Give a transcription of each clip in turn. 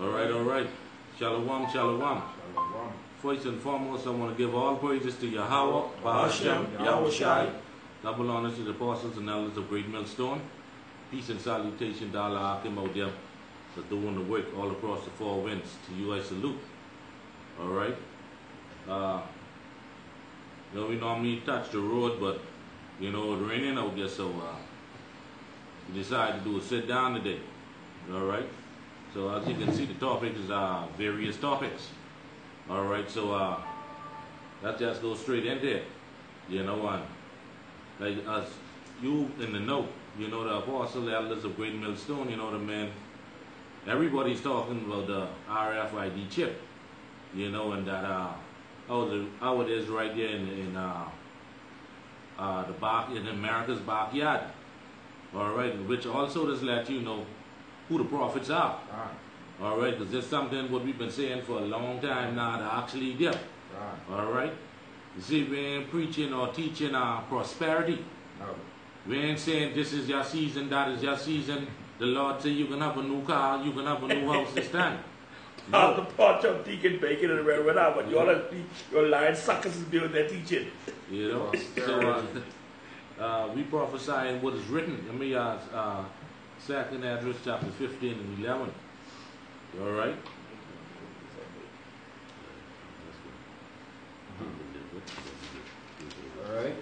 All right. Shalom. Shalom. First and foremost, I want to give all praises to Yahweh, Bahashem, double honors to the apostles and elders of Great Millstone. Peace and salutation to Allah Hakim out there for doing the work all across the four winds. To you I salute. All right. We normally touch the road, but it's raining out there, so we decided to do a sit down today. All right. So as you can see, the topic is various topics. All right. So let's just go straight in there. And like as you in the know, the apostle elders of Great Millstone, the man. Everybody's talking about the RFID chip, and that how it is right there in America's backyard. All right, which also does let you know who the prophets are. All right, because there's something what we've been saying for a long time now that actually there. All right, you see, we ain't preaching or teaching prosperity. No. We ain't saying this is your season, that is your season. The Lord say you can have a new car, you can have a new house this time. No. The part of Deacon Bacon and whatever, but your lying suckers is doing their teaching. So we prophesying what is written. Let me second address chapter 15 and 11. All right. All right.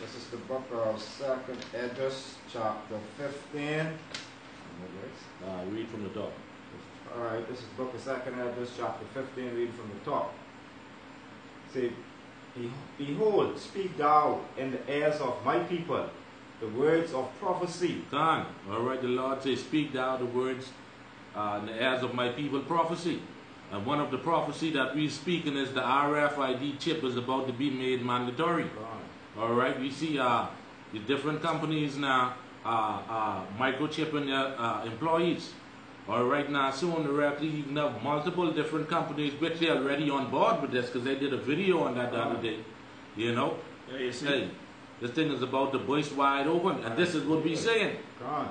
This is the book of Second Esdras, chapter 15. Read from the top. All right. This is the book of Second Esdras, chapter 15. Read from the top. See, behold, speak thou in the ears of my people the words of prophecy. Done. All right. The Lord says, speak thou the words in the ears of my people, prophecy. And one of the prophecy that we're speaking is the RFID chip is about to be made mandatory. All right. We see the different companies now microchipping their employees. All right. Now, soon directly you can have multiple different companies which they're already on board with this because they did a video on that the other day. Yeah, you see. Hey, this thing is about to burst wide open, and this is what we're saying.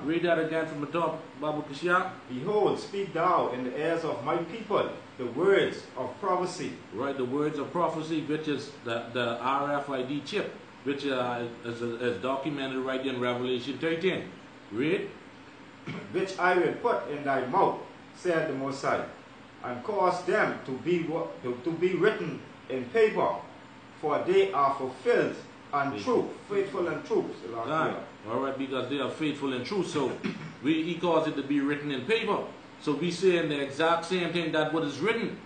Read that again from the top, Babu Kishya. Behold, speak thou in the ears of my people the words of prophecy. Right, the words of prophecy, which is the RFID chip, which is documented right in Revelation 13. Read. Which I will put in thy mouth, said the Most High, and cause them to be written in paper, for they are fulfilled and true, faithful and true. All right, because they are faithful and true, so he calls it to be written in paper. So we saying the exact same thing that what is written.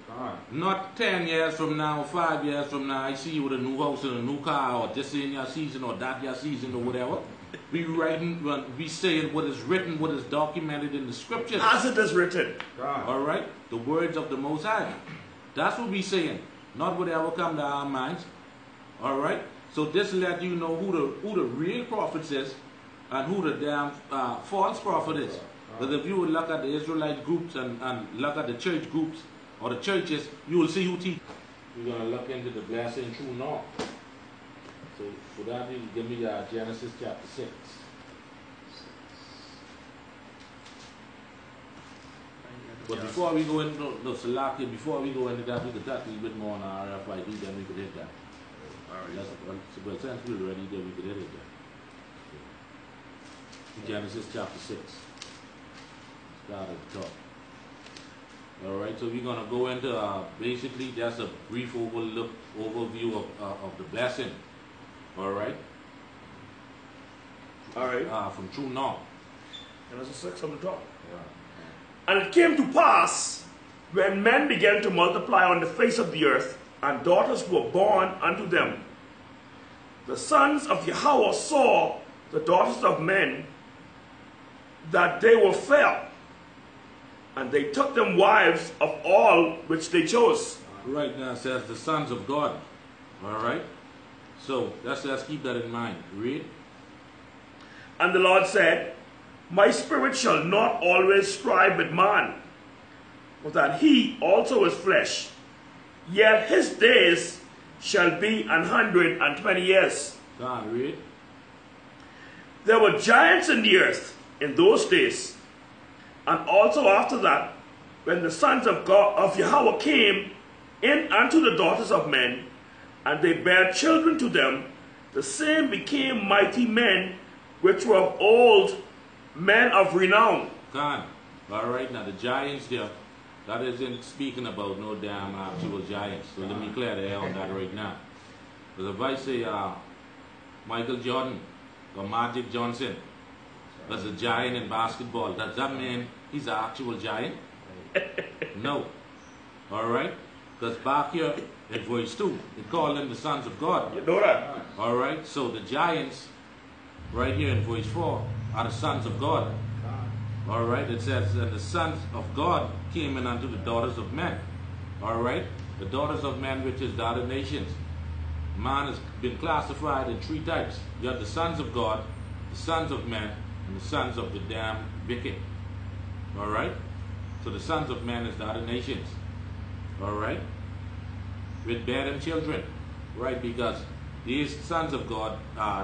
Not 10 years from now, 5 years from now, I see you with a new house and a new car, or this in your season, or that your season, or whatever. We saying what is written, what is documented in the scriptures. As it is written. All right, the words of the Most High. That's what we saying, not whatever come to our minds. All right. So this let you know who the real prophets is and who the damn false prophet is. Because if you would look at the Israelite groups and look at the church groups or the churches, you will see who teach. We're going to look into the blessing true north. So for that, you give me Genesis chapter 6. But before we go into Salaki, before we go into that, we could touch a little bit more on our RFID, then we could hit that. Well, since we're ready, then we could hit it there. Genesis chapter 6. Start at the top. All right, so we're going to go into basically just a brief overview of the blessing. All right. All right. From True North. Genesis 6 on the top. Yeah. And it came to pass when men began to multiply on the face of the earth, and daughters were born unto them. The sons of Yahweh saw the daughters of men, that they were fair, and they took them wives of all which they chose. Right now it says the sons of God. All right. So let's keep that in mind. Read. And the Lord said, my spirit shall not always strive with man, but that he also is flesh. Yet his days shall be 120 years. God, read. There were giants in the earth in those days, And also after that, when the sons of God of Yahweh came in unto the daughters of men, and they bare children to them, the same became mighty men, which were of old, men of renown. Khan. All right, now the giants there, that isn't speaking about no damn actual giants. So let me clear the air on that right now. Because if I say Michael Jordan or Magic Johnson was a giant in basketball, does that mean he's an actual giant? No. All right? Because back here in verse 2, it called them the sons of God. You know that? All right? So the giants, right here in verse 4, are the sons of God. All right? It says that the sons of God came in unto the daughters of men. All right? The daughters of men, which is the other nations. Man has been classified in 3 types. You have the sons of God, the sons of men, and the sons of the damn wicked. All right? So the sons of men is the other nations. All right? With bear them children. Right? Because these sons of God,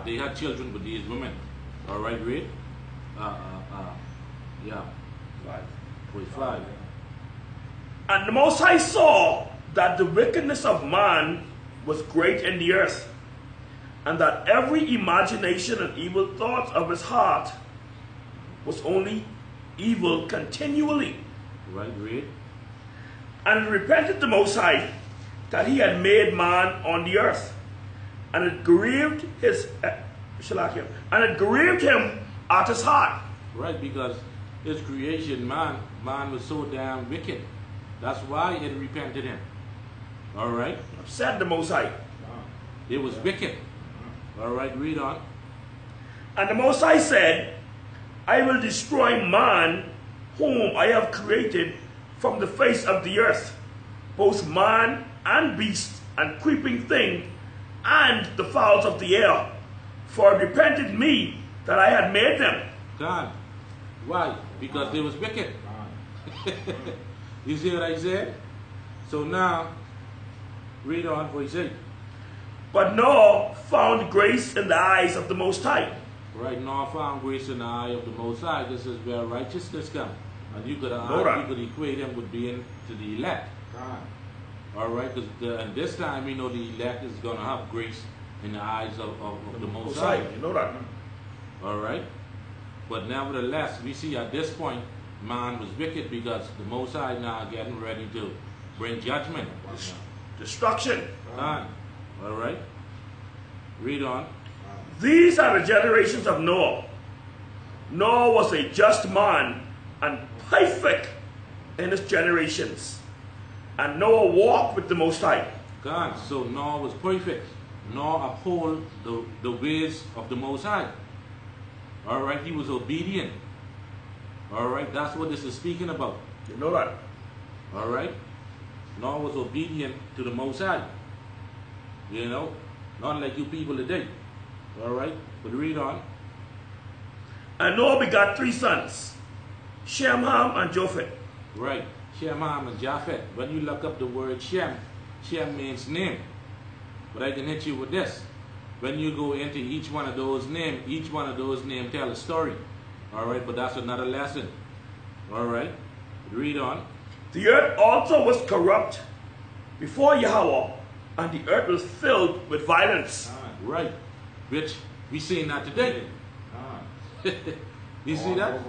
they had children with these women. All right, read? Yeah. 5. And the Most High saw that the wickedness of man was great in the earth, and that every imagination and evil thought of his heart was only evil continually. Right, read. And it repented the Most High that he had made man on the earth, and it grieved his and it grieved him at his heart. Right, because his creation, man was so damn wicked. That's why it repented him. All right? Said the Most High. It was wicked. All right, read on. And the Most High said, I will destroy man whom I have created from the face of the earth, both man and beast and creeping thing and the fowls of the air, for it repented me that I had made them. God. Why? Because they was wicked. You see what I said? So now, read on verse 8. But Noah found grace in the eyes of the Most High. Right, Noah found grace in the eye of the Most High. This is where righteousness comes. And you could equate him with being to the elect. All right, because and this time we know the elect is going to have grace in the eyes of the Most High. You know that. All right, but nevertheless, we see at this point, man was wicked because the Most High now getting ready to bring judgment. Destruction. All right, read on. These are the generations of Noah. Noah was a just man and perfect in his generations. And Noah walked with the Most High. God, so Noah was perfect. Noah uphold the ways of the Most High. All right, he was obedient. All right, that's what this is speaking about. You know that. All right, Noah was obedient to the Most High. You know, not like you people today. All right, but read on. And Noah begot 3 sons, Shem, Ham, and Japheth. Right, Shem, Ham, and Japheth. When you look up the word Shem, Shem means name. But I can hit you with this. When you go into each one of those names tell a story. All right, but that's another lesson. All right, read on. The earth also was corrupt before Yahweh, and the earth was filled with violence. Right, which we see that today. You see that?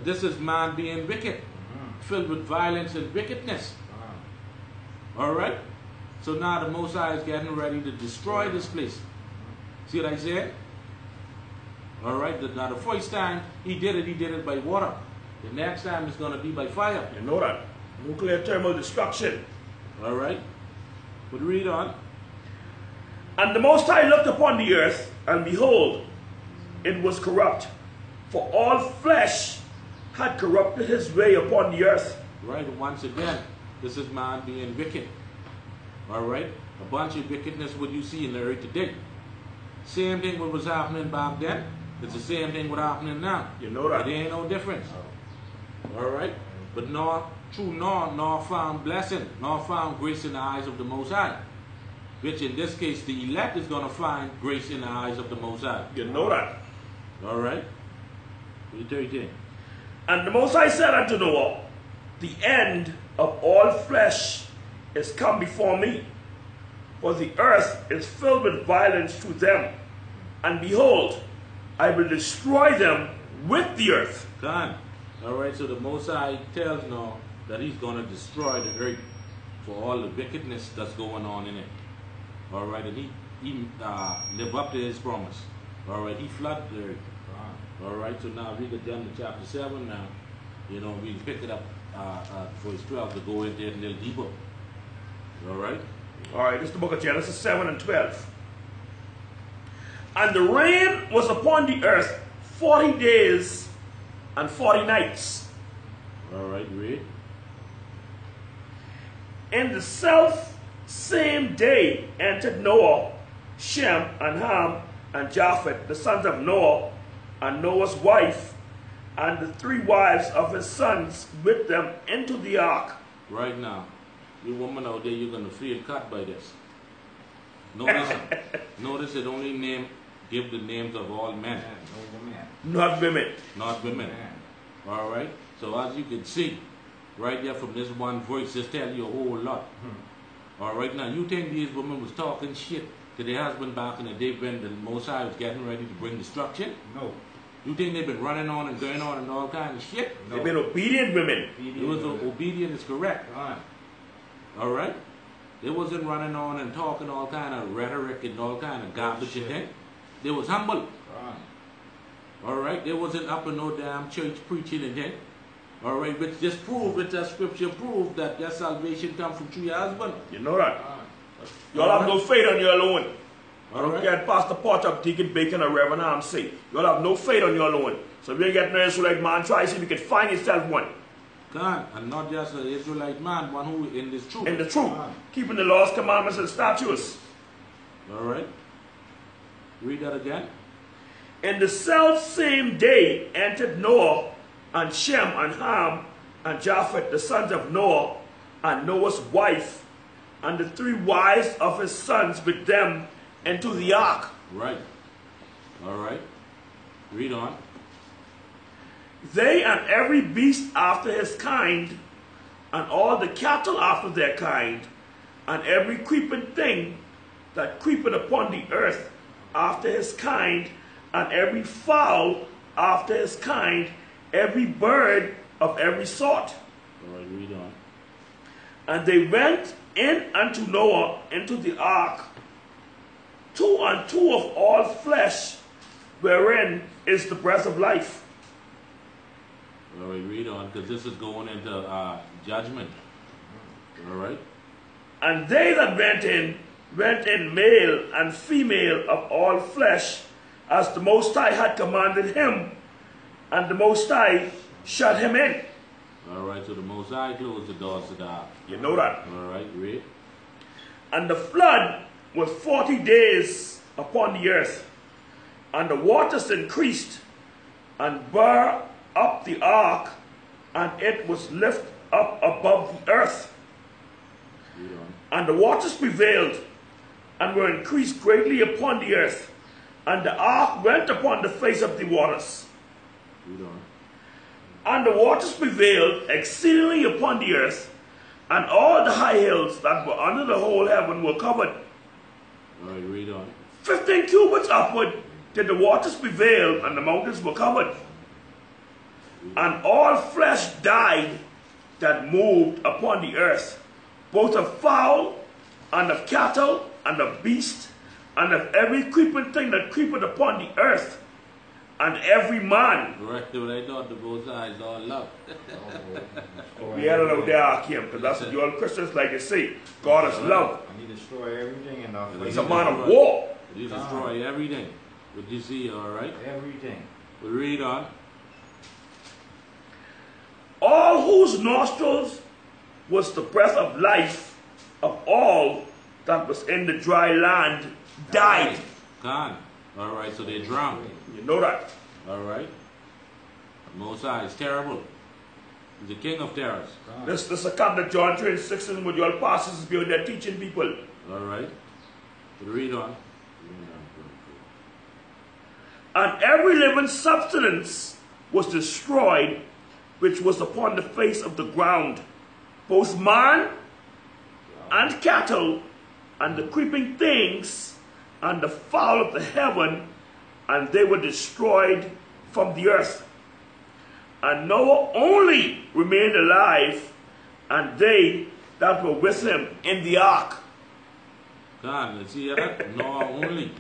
This is man being wicked, filled with violence and wickedness. All right, so now the Most High is getting ready to destroy this place. See what I said? All right, now the first time he did it by water. The next time it's going to be by fire. You know that. Nuclear thermal destruction. All right, but read on. And the Most High looked upon the earth, and behold, it was corrupt, for all flesh had corrupted his way upon the earth. Right, once again, this is man being wicked. All right, a bunch of wickedness what you see in the earth today. Same thing what was happening back then, it's the same thing what happening now. You know that. There ain't no difference. All right, but Noah found blessing, Noah found grace in the eyes of the Most High. Which in this case, the elect is going to find grace in the eyes of the Most High. You know that. All right. Read 13. And the Most High said unto Noah, the end of all flesh is come before me, for the earth is filled with violence through them. And behold, I will destroy them with the earth. God. All right, so the Most High tells Noah that he's going to destroy the earth for all the wickedness that's going on in it. All right, and he live up to his promise. All right, he flooded the earth. All right, so now we get down to chapter 7 now. You know, we pick it up verse 12 to go into it a little deeper. All right? All right, this is the book of Genesis 7 and 12. And the rain was upon the earth 40 days and 40 nights. All right, read. In the self same day entered Noah, Shem, and Ham, and Japheth, the sons of Noah, and Noah's wife, and the 3 wives of his sons with them into the ark. Right now, you woman out there, you're going to feel cut by this. Notice, notice it only give the names of all men. Not women. Not women. All right? So as you can see, right there from this one voice, just tell you a whole lot. All right? Now, you think these women was talking shit to their husband back in the day when the Most High was getting ready to bring destruction? No. You think they've been running on and going on and all kinds of shit? No. They've been obedient women. Obedient is correct. All right? They wasn't running on and talking all kind of rhetoric and all kind of garbage and thing. They was humble. All right? They wasn't up in no damn church preaching and thing. All right? Which just proved, which that scripture proved that your salvation comes from through your husband. You know that. Y'all have no faith on your alone. I don't right. care Pastor Potter, Deacon Bacon, or Reverend Ham say. Y'all have no faith on your alone. So if you get an Israelite man, try to see if you can find yourself one. God, and not just an Israelite man, one who in this truth. In the truth. Keeping the laws, commandments, and statutes. All right. Read that again. In the self same day entered Noah, and Shem, and Ham, and Japheth, the sons of Noah, and Noah's wife, and the 3 wives of his sons with them into the ark. Right. All right. Read on. They and every beast after his kind, and all the cattle after their kind, and every creeping thing that creepeth upon the earth after his kind, and every fowl after his kind, every bird of every sort. All right, read on. And they went in unto Noah into the ark, 2 and 2 of all flesh, wherein is the breath of life. All right, read on, because this is going into judgment. All right. And they that went in male and female of all flesh, as the Most High had commanded him, and the Most High shut him in. All right, so the Most High closed the doors to the ark. You know that. All right, read. And the flood was 40 days upon the earth, and the waters increased, and bare up the ark, and it was lifted up above the earth. Read on. And the waters prevailed, and were increased greatly upon the earth, and the ark went upon the face of the waters. Read on. And the waters prevailed exceedingly upon the earth, and all the high hills that were under the whole heaven were covered. All right, read on. 15 cubits upward did the waters prevail, and the mountains were covered. And all flesh died that moved upon the earth, both of fowl, and of cattle, and of beast, and of every creeping thing that creepeth upon the earth, and every man. Right, what I thought the Most High is all love. We had it out there, Akim, because that's what you all Christians like to say. God is love. And he destroy everything in our He's a man of war. You destroy everything. What you see, all right? Everything. But read on. All whose nostrils was the breath of life of all that was in the dry land died. Gone. All right, so they drowned. You know that. All right. Most High is terrible. He's the king of terrors. This account that John 3:16 with your pastors be out there teaching people. All right. But read on. And every living substance was destroyed which was upon the face of the ground, both man and cattle, and the creeping things, and the fowl of the heaven, and they were destroyed from the earth. And Noah only remained alive, and they that were with him in the ark. God, let's see that? Noah only.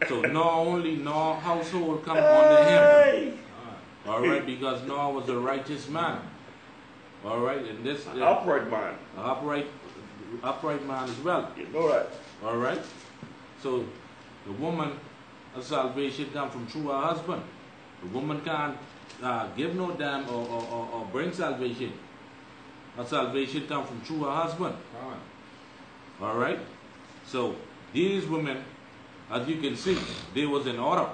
So Noah only, Noah household come under him. All right, because Noah was a righteous man. All right, and this An upright man. Upright man as well. You know that. All right. So the woman of salvation comes from through her husband. The woman can't give no damn or bring salvation. Her salvation comes from through her husband. All right. So these women, as you can see, they was in order.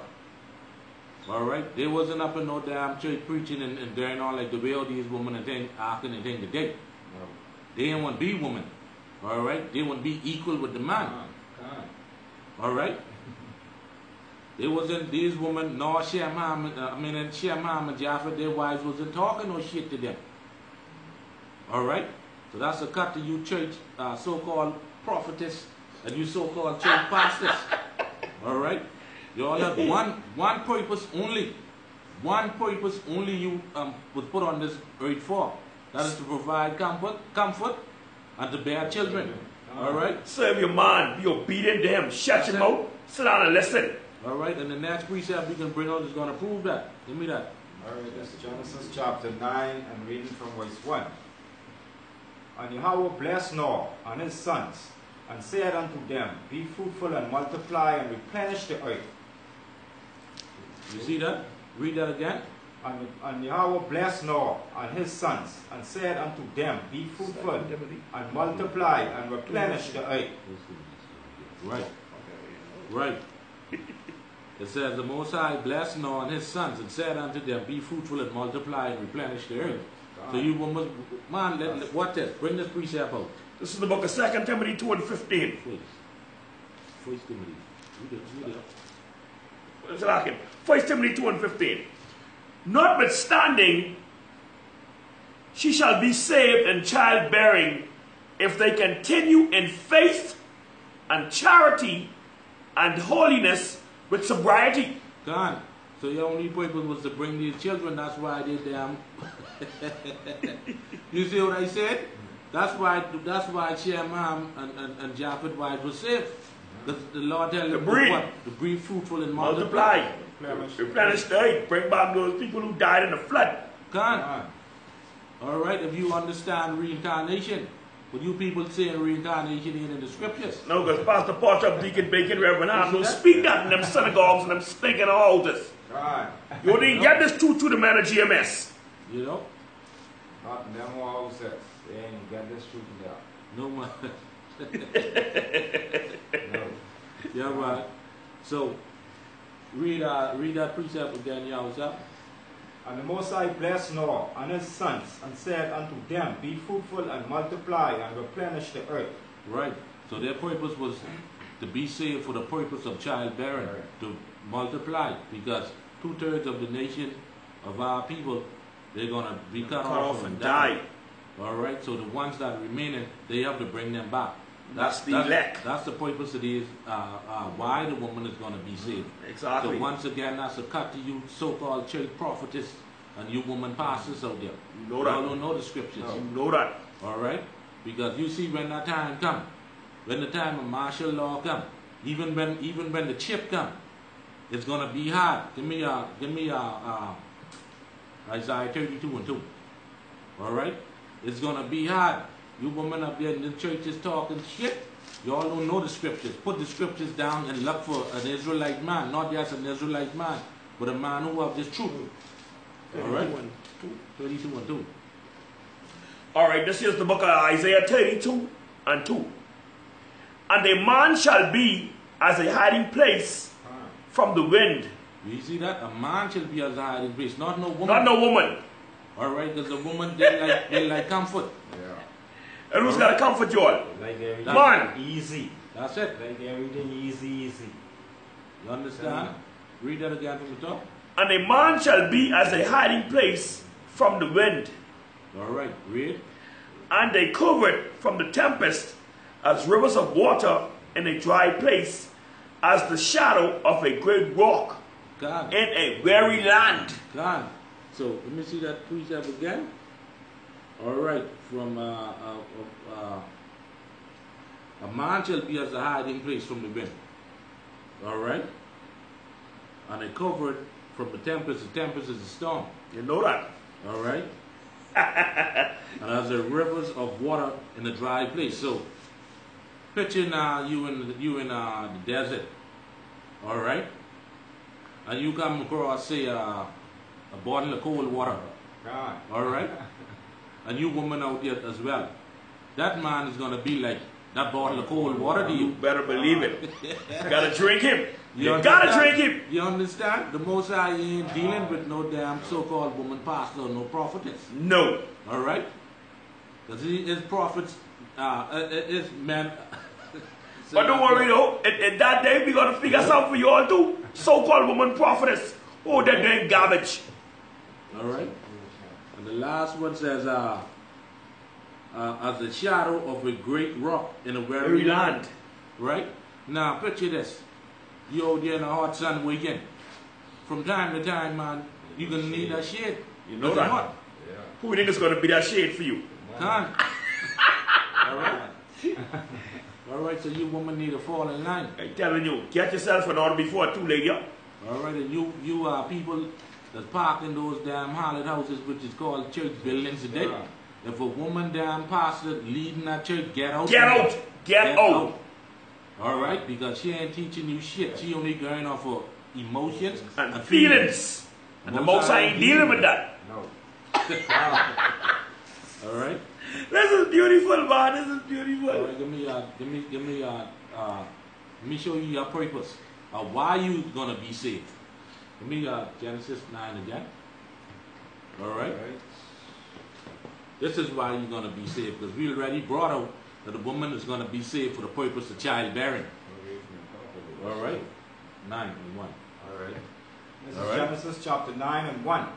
All right. They wasn't up in no damn church preaching and doing all like the way all these women and acting and thing today. No. They didn't want to be women. All right. They want to be equal with the man. All right. They wasn't, these women, nor Shem and Japheth, their wives wasn't talking no shit to them. All right. So that's a cut to you church so-called prophetess and you so-called church pastors. All right. You all have one purpose only. One purpose only you was put on this earth for. That is to provide comfort and to bear children. All right. Serve your man. Be obedient to him. Shut your mouth. Sit down and listen. All right. And the next precept we can bring out is going to prove that. Give me that. All right. That's Genesis chapter 9 and reading from verse 1. And Yahweh blessed Noah and his sons, and said unto them, Be fruitful and multiply and replenish the earth. You see that? Read that again. And Yahweh blessed Noah and his sons, and said unto them, Be fruitful and multiply and replenish the earth. Right. Right. It says, the Most High blessed Noah and his sons, and said unto them, Be fruitful and multiply and replenish the earth. So you must, man, what this? Bring this precept out. This is the book of 2 Timothy 2 and 15. First Timothy. Read it. It's like 1 Timothy 2 and 15. Notwithstanding, she shall be saved in childbearing if they continue in faith and charity and holiness with sobriety. God. So your only purpose was to bring these children. That's why they damn. You see what I said? That's why Shem and Japheth wives were saved. The Lord tells them to breed fruitful and multiply. Replenish the earth. Bring back those people who died in the flood. God. All right, if you understand reincarnation, what you people say reincarnation ain't in the scriptures. No, because Pastor Porter, Deacon Bacon, Reverend Ham don't speak that in them synagogues and them stinking houses. Right. You didn't get this truth to the man of GMS. You know? Not in them houses. They ain't got this truth in there. No man. No. Yeah, right. So read that precept again, Yahweh. And the Most High blessed Noah and his sons, and said unto them, Be fruitful and multiply and replenish the earth. Right. So their purpose was to be saved for the purpose of childbearing, to multiply, because 2/3 of the nation of our people, they're going to be cut off and die. All right. So the ones that are remaining, they have to bring them back. That's the elect. That's the purpose of these, why the woman is going to be saved. Exactly. So once again, that's a cut to you so-called church prophetess and you woman pastors out there. You know that. Y'all don't know the scriptures. No. You know that. All right? Because you see when that time come, when the time of martial law come, even when the chip come, it's going to be hard. Give me Isaiah 32 and 2. All right? It's going to be hard. You women up there in the churches talking shit, y'all don't know the scriptures. Put the scriptures down and look for an Israelite man, not just an Israelite man, but a man who have this truth. All right? 32 and 2. All right, this is the book of Isaiah 32 and 2. And a man shall be as a hiding place from the wind. You see that? A man shall be as a hiding place, not no woman. Not no woman. All right, because a woman, they like comfort. Yeah. And who's got to comfort you all? Like everything Man. easy. That's it. Like everything easy. You understand? Read that again from the top. And a man shall be as a hiding place from the wind. All right, read. And they covered from the tempest as rivers of water in a dry place, as the shadow of a great rock God. in a weary land. God. So let me see that precept again. All right, from a man shall be as a hiding place from the wind. All right, and they covered from the tempest. The tempest is a storm. You know that. All right, and as the rivers of water in a dry place. So picture now you in the desert. All right, and you come across say a bottle of cold water. God. All right, and you woman out there as well. That man is gonna be like that bottle of cold water to You you. better believe it. Gotta drink him. You understand? gotta drink him. You understand? The Most High ain't dealing with no damn so-called woman pastor or no prophetess. No. All right, because his prophets, his men. But don't worry though, in that day we're gonna figure something for you all too. So-called woman prophetess. Oh, they're doing garbage. All right, and the last one says, as the shadow of a great rock in a weary land. Right? Now, picture this. You out there in the hot sun weekend. From time to time, man, you're going to need that shade. You know that. Yeah. Who you think is gonna be that shade for you? Come. All right? All right, so you woman need to fall in line. I'm telling you, get yourself an order before too late, yeah? All right, and you are people that's parked in those damn haunted houses, which is called church buildings today. Yeah. If a woman damn pastor leading that church, get out. Get out! Get out! All right, because she ain't teaching you shit. She only going off of emotions And feelings. And the Most High ain't dealing with that. No. All right. This is beautiful, man. This is beautiful. All right, let me show you your purpose. Why you gonna be saved? Let me Genesis 9 again. All right. This is why you're gonna be saved, because we already brought out that the woman is gonna be saved for the purpose of childbearing. All right. 9 and 1. All right. This is All right. Genesis chapter 9 and 1.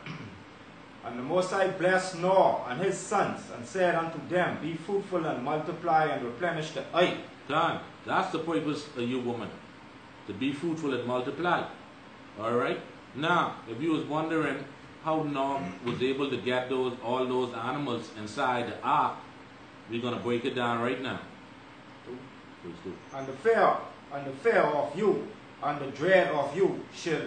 And the Most High blessed Noah and his sons, and said unto them, Be fruitful and multiply and replenish the earth. Done. That's the purpose of you woman. To be fruitful and multiply. All right. Now, if you was wondering how Noah was able to get all those animals inside the ark, we're gonna break it down right now. Verse 2. And the fear of you, and the dread of you shall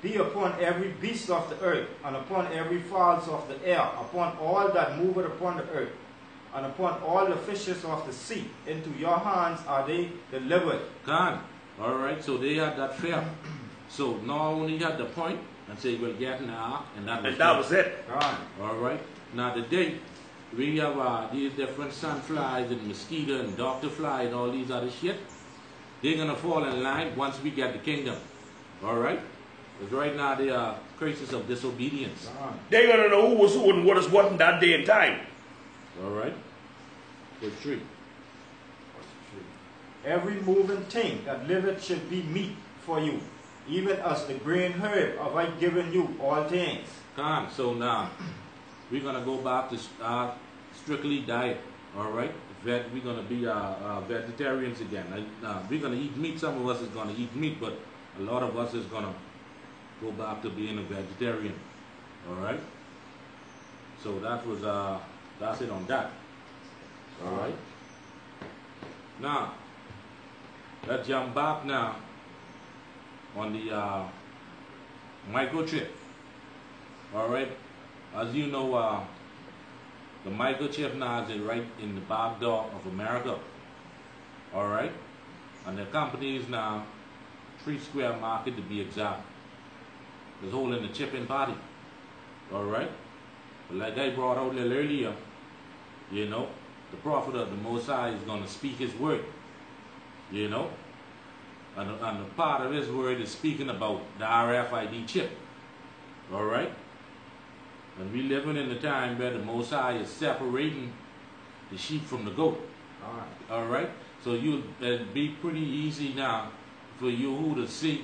be upon every beast of the earth, and upon every fowls of the air, upon all that moveth upon the earth, and upon all the fishes of the sea. Into your hands are they delivered. Gone. All right. So they had that fear. So Noah only had the point and say, "We'll get in the ark," and that was it. God. All right. Now today we have these different sunflies and mosquito and doctor fly and all these other shit. They're gonna fall in line once we get the kingdom. All right. Because right now they are cases of disobedience. God. They're gonna know who was who and what is what in that day and time. All right. Verse 3. Every moving thing that liveth should be meat for you, even as the green herb have I given you all things. Come. So now we're gonna go back to strictly diet. All right. We're gonna be vegetarians again. We're gonna eat meat. Some of us is gonna eat meat, but a lot of us is gonna go back to being a vegetarian. All right. So that's it on that. All right. Now let's jump back now on the microchip. All right. As you know, the microchip now is right in the back door of America. All right. And the companies now, 3 Square Market to be exact, is holding the chipping party. All right. But like I brought out a little earlier, you know, the prophet of the Most High is going to speak his word. You know. And the part of his word is speaking about the RFID chip. All right. And we living in the time where the Most High is separating the sheep from the goat. All right. So it'll be pretty easy now for you to see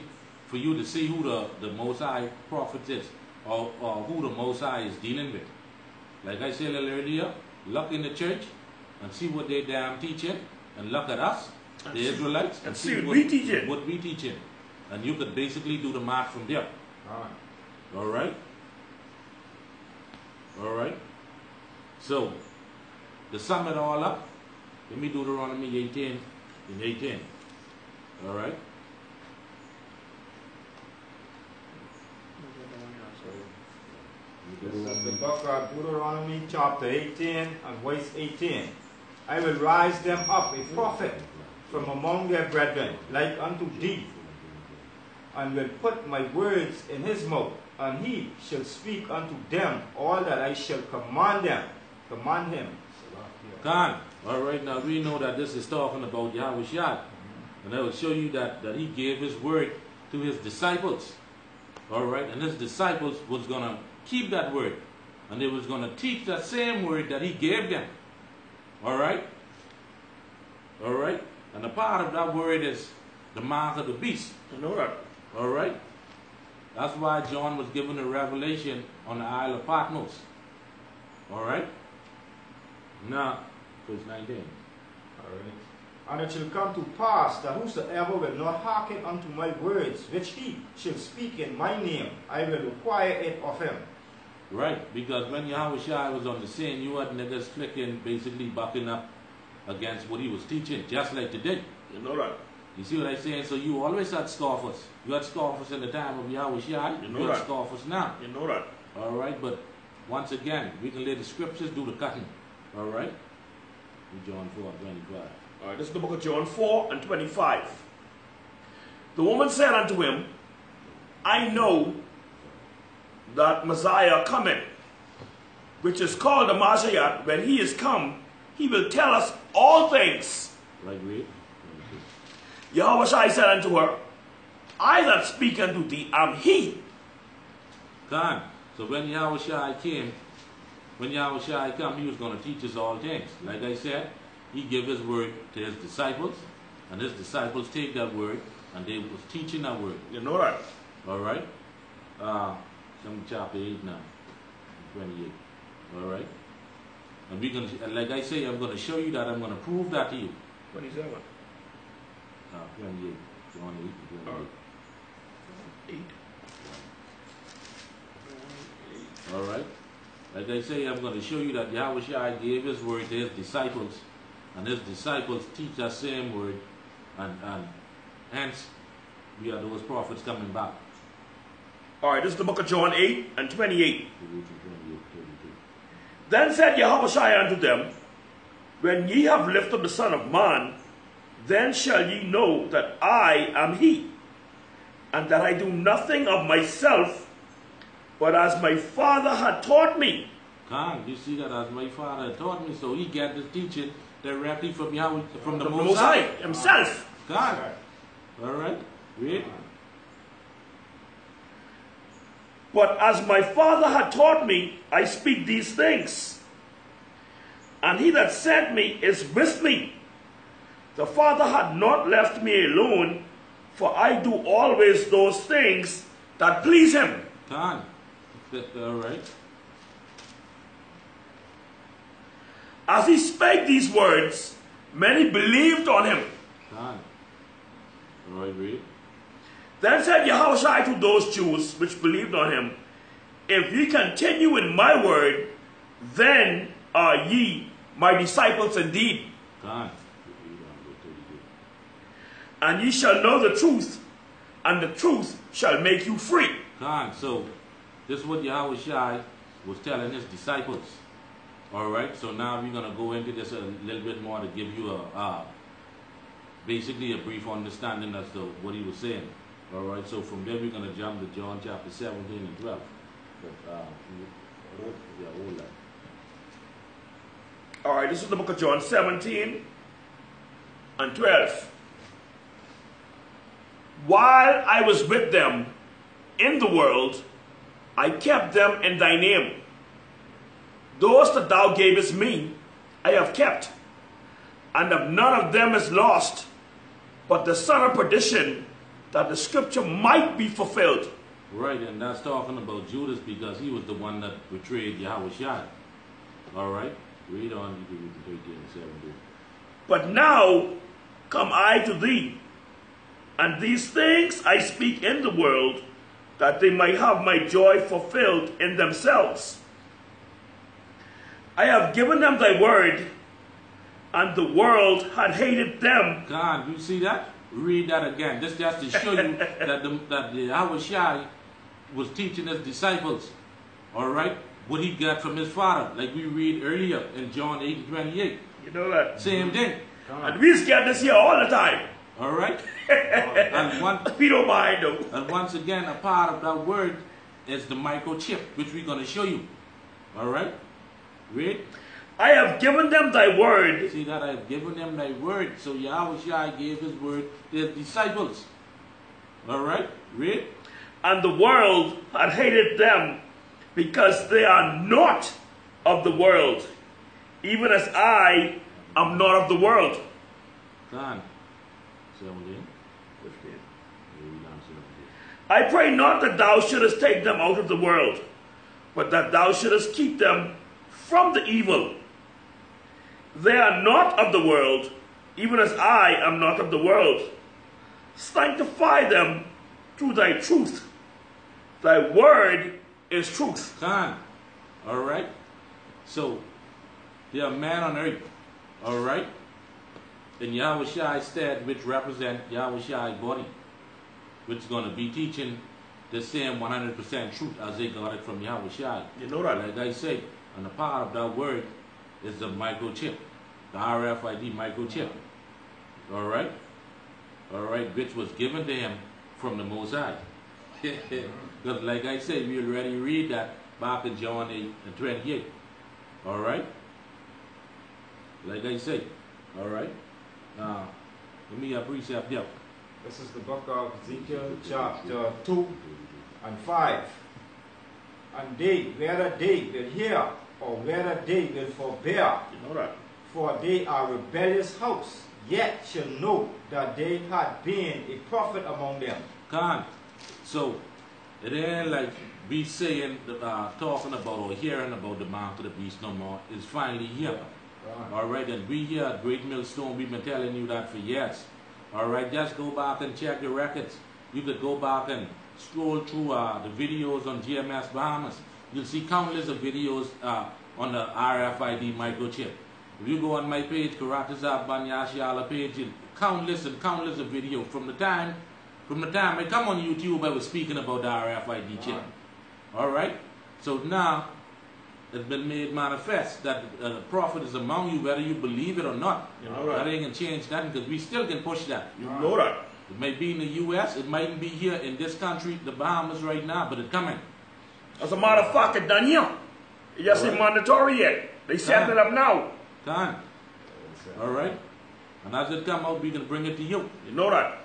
who the Most High prophet is, or who the Most High is dealing with. like I said a little earlier, look in the church and see what they damn teaching, and look at us, the Israelites, and see what we teaching. What we teaching. And you could basically do the math from there. Alright? Alright? So, to sum it all up, let me do Deuteronomy 18 in 18. Alright? This is the book of Deuteronomy chapter 18 and verse 18. I will rise them up a prophet from among their brethren, like unto thee, and will put my words in his mouth, and he shall speak unto them all that I shall command him. Khan. Alright, now we know that this is talking about Yahweh Shai. And I will show you that he gave his word to his disciples. Alright, and his disciples was going to keep that word. And they was going to teach that same word that he gave them. Alright? Alright? And a part of that word is the mark of the beast. You know that. Alright? That's why John was given a revelation on the Isle of Patmos. Alright? Now, verse 19. Alright. And it shall come to pass that whosoever will not hearken unto my words, which he shall speak in my name, I will require it of him. Right, because when Yahweh Shai was on the scene, you had niggas flicking, basically bucking up against what he was teaching, just like today. You know that. You see what I'm saying? So you always had scoffers. You had scoffers in the time of Yahweh Shai. You know had that. Scoffers now. You know that. Alright, but once again, we can let the scriptures do the cutting. Alright? John 4:25. Alright, this is the book of John 4 and 25. The woman said unto him, I know that Messiah cometh, which is called the Messiah. When he is come, he will tell us all things. Right, read. Yahweh Shai said unto her, I that speak unto thee am he. Khan. So when Yahweh Shai came, when Yahweh Shai come, he was going to teach us all things. Like I said, he gave his word to his disciples, and his disciples take that word, and they was teaching that word. You know that. Alright? Some chapter 8 now, 28. Alright? And we're going to, like I say, I'm going to show you that, I'm going to prove that to you. 27. 28. John 8 and 28. 8. Alright? Like I say, I'm going to show you that Yahweh Shai gave his word to his disciples, and his disciples teach that same word, and hence we are those prophets coming back. Alright, this is the book of John 8 and 28. Then said Yahweh Shai unto them, When ye have lifted up the Son of Man, then shall ye know that I am he, and that I do nothing of myself, but as my Father had taught me. Khan, you see that as my Father had taught me, so he got the teaching directly from Yahweh, from the Most High himself. Khan. Alright, read. But as my Father had taught me, I speak these things. And he that sent me is with me. The Father had not left me alone, for I do always those things that please him. Khan. Alright. As he spake these words, many believed on him. Khan. Alright, read. Then said Yahushua to those Jews which believed on him, If ye continue in my word, then are ye my disciples indeed. Khan. And ye shall know the truth, and the truth shall make you free. Khan. So, this is what Yahweh Shai was telling his disciples. Alright, so now we're going to go into this a little bit more to give you basically a brief understanding as to what he was saying. Alright, so from there we're going to jump to John chapter 17 and 12. Alright, this is the book of John 17 and 12. While I was with them in the world, I kept them in thy name. Those that thou gavest me, I have kept, and of none of them is lost, but the son of perdition, that the scripture might be fulfilled. Right, and that's talking about Judas because he was the one that betrayed Yahweh Shai. All right. Read on. You can read the 13 and 17. But now come I to thee, and these things I speak in the world, that they might have my joy fulfilled in themselves. I have given them thy word, and the world had hated them. God, you see that? Read that again. This just to show you that the Yahushua was teaching his disciples, all right, what he got from his father, like we read earlier in John 8 and 28. You know that? Same thing. And we get this here all the time. All right? And we don't mind though. And once again, a part of that word is the microchip, which we're going to show you. All right? Read. I have given them thy word. See that? I have given them thy word. So Yahushua gave his word to his disciples. All right? Read. And the world had hated them, because they are not of the world, even as I am not of the world. Done. 17. 15. Read on 17. I pray not that thou shouldest take them out of the world, but that thou shouldest keep them from the evil. They are not of the world, even as I am not of the world. Sanctify them through thy truth. Thy word is truth. Done. All right? So, there are men on earth, all right? And Yahushua's stead, which represent Yahushua's body, which is going to be teaching the same 100% truth as they got it from Yahushua. You know that? Like I say, and the power of that word is the microchip, the RFID microchip. All right? All right, which was given to him from the Most High. Because like I said, we already read that back in John 8 and 28. All right? Like I say, all right? Let me precept there. This is the book of Ezekiel chapter 2 and 5. And they, whether they will hear or whether they will forbear, You know that? for they are rebellious house, yet shall know that they had been a prophet among them. Khan. So, it ain't like we saying, talking about or hearing about the mark of the beast no more. It's finally here. Alright, and we here at Great Millstone, we've been telling you that for years. Alright, just go back and check your records. You could go back and scroll through the videos on GMS Bahamas. You'll see countless of videos on the RFID microchip. If you go on my page, Karatazab YASHARAHLA page, countless and countless of videos from the time I come on YouTube, I was speaking about the RFID chip. Alright? So now, it's been made manifest that the prophet is among you, whether you believe it or not. You know that? That ain't going to change nothing, because we still can push that. You know that? It might be in the U.S., it mightn't be here in this country, the Bahamas right now, but it's coming. As a matter of fact, it's done here. It just ain't mandatory yet. They set it up now. Done. Alright? And as it come out, we can bring it to you. You know that?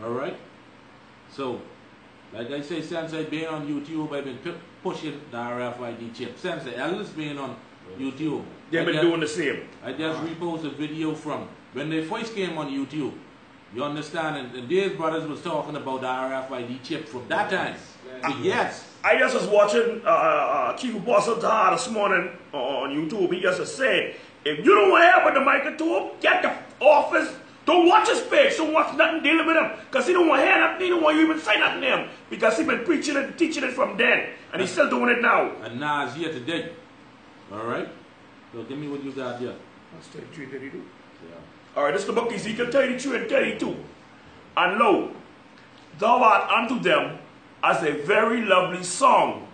Alright? So, like I say, since I've been on YouTube, I've been pushing the RFID chip. Since the elders been on YouTube. They've been doing the same. I just reposted a video from when they first came on YouTube. You understand? And these brothers was talking about the RFID chip from that time. Yes. I just was watching Chief Apostle Tahar this morning on YouTube. He just said, if you don't want to help with the microchip, get the office. Don't watch his page. Don't watch nothing dealing with him. Because he don't want to hear nothing. He don't want you even say nothing to him. Because he been preaching it and teaching it from then. And he's still doing it now. And now it's here today. Alright? So give me what you got here. That's 33, 32. Yeah. Alright, this is the book Ezekiel 32 and 32. And lo, thou art unto them as a very lovely song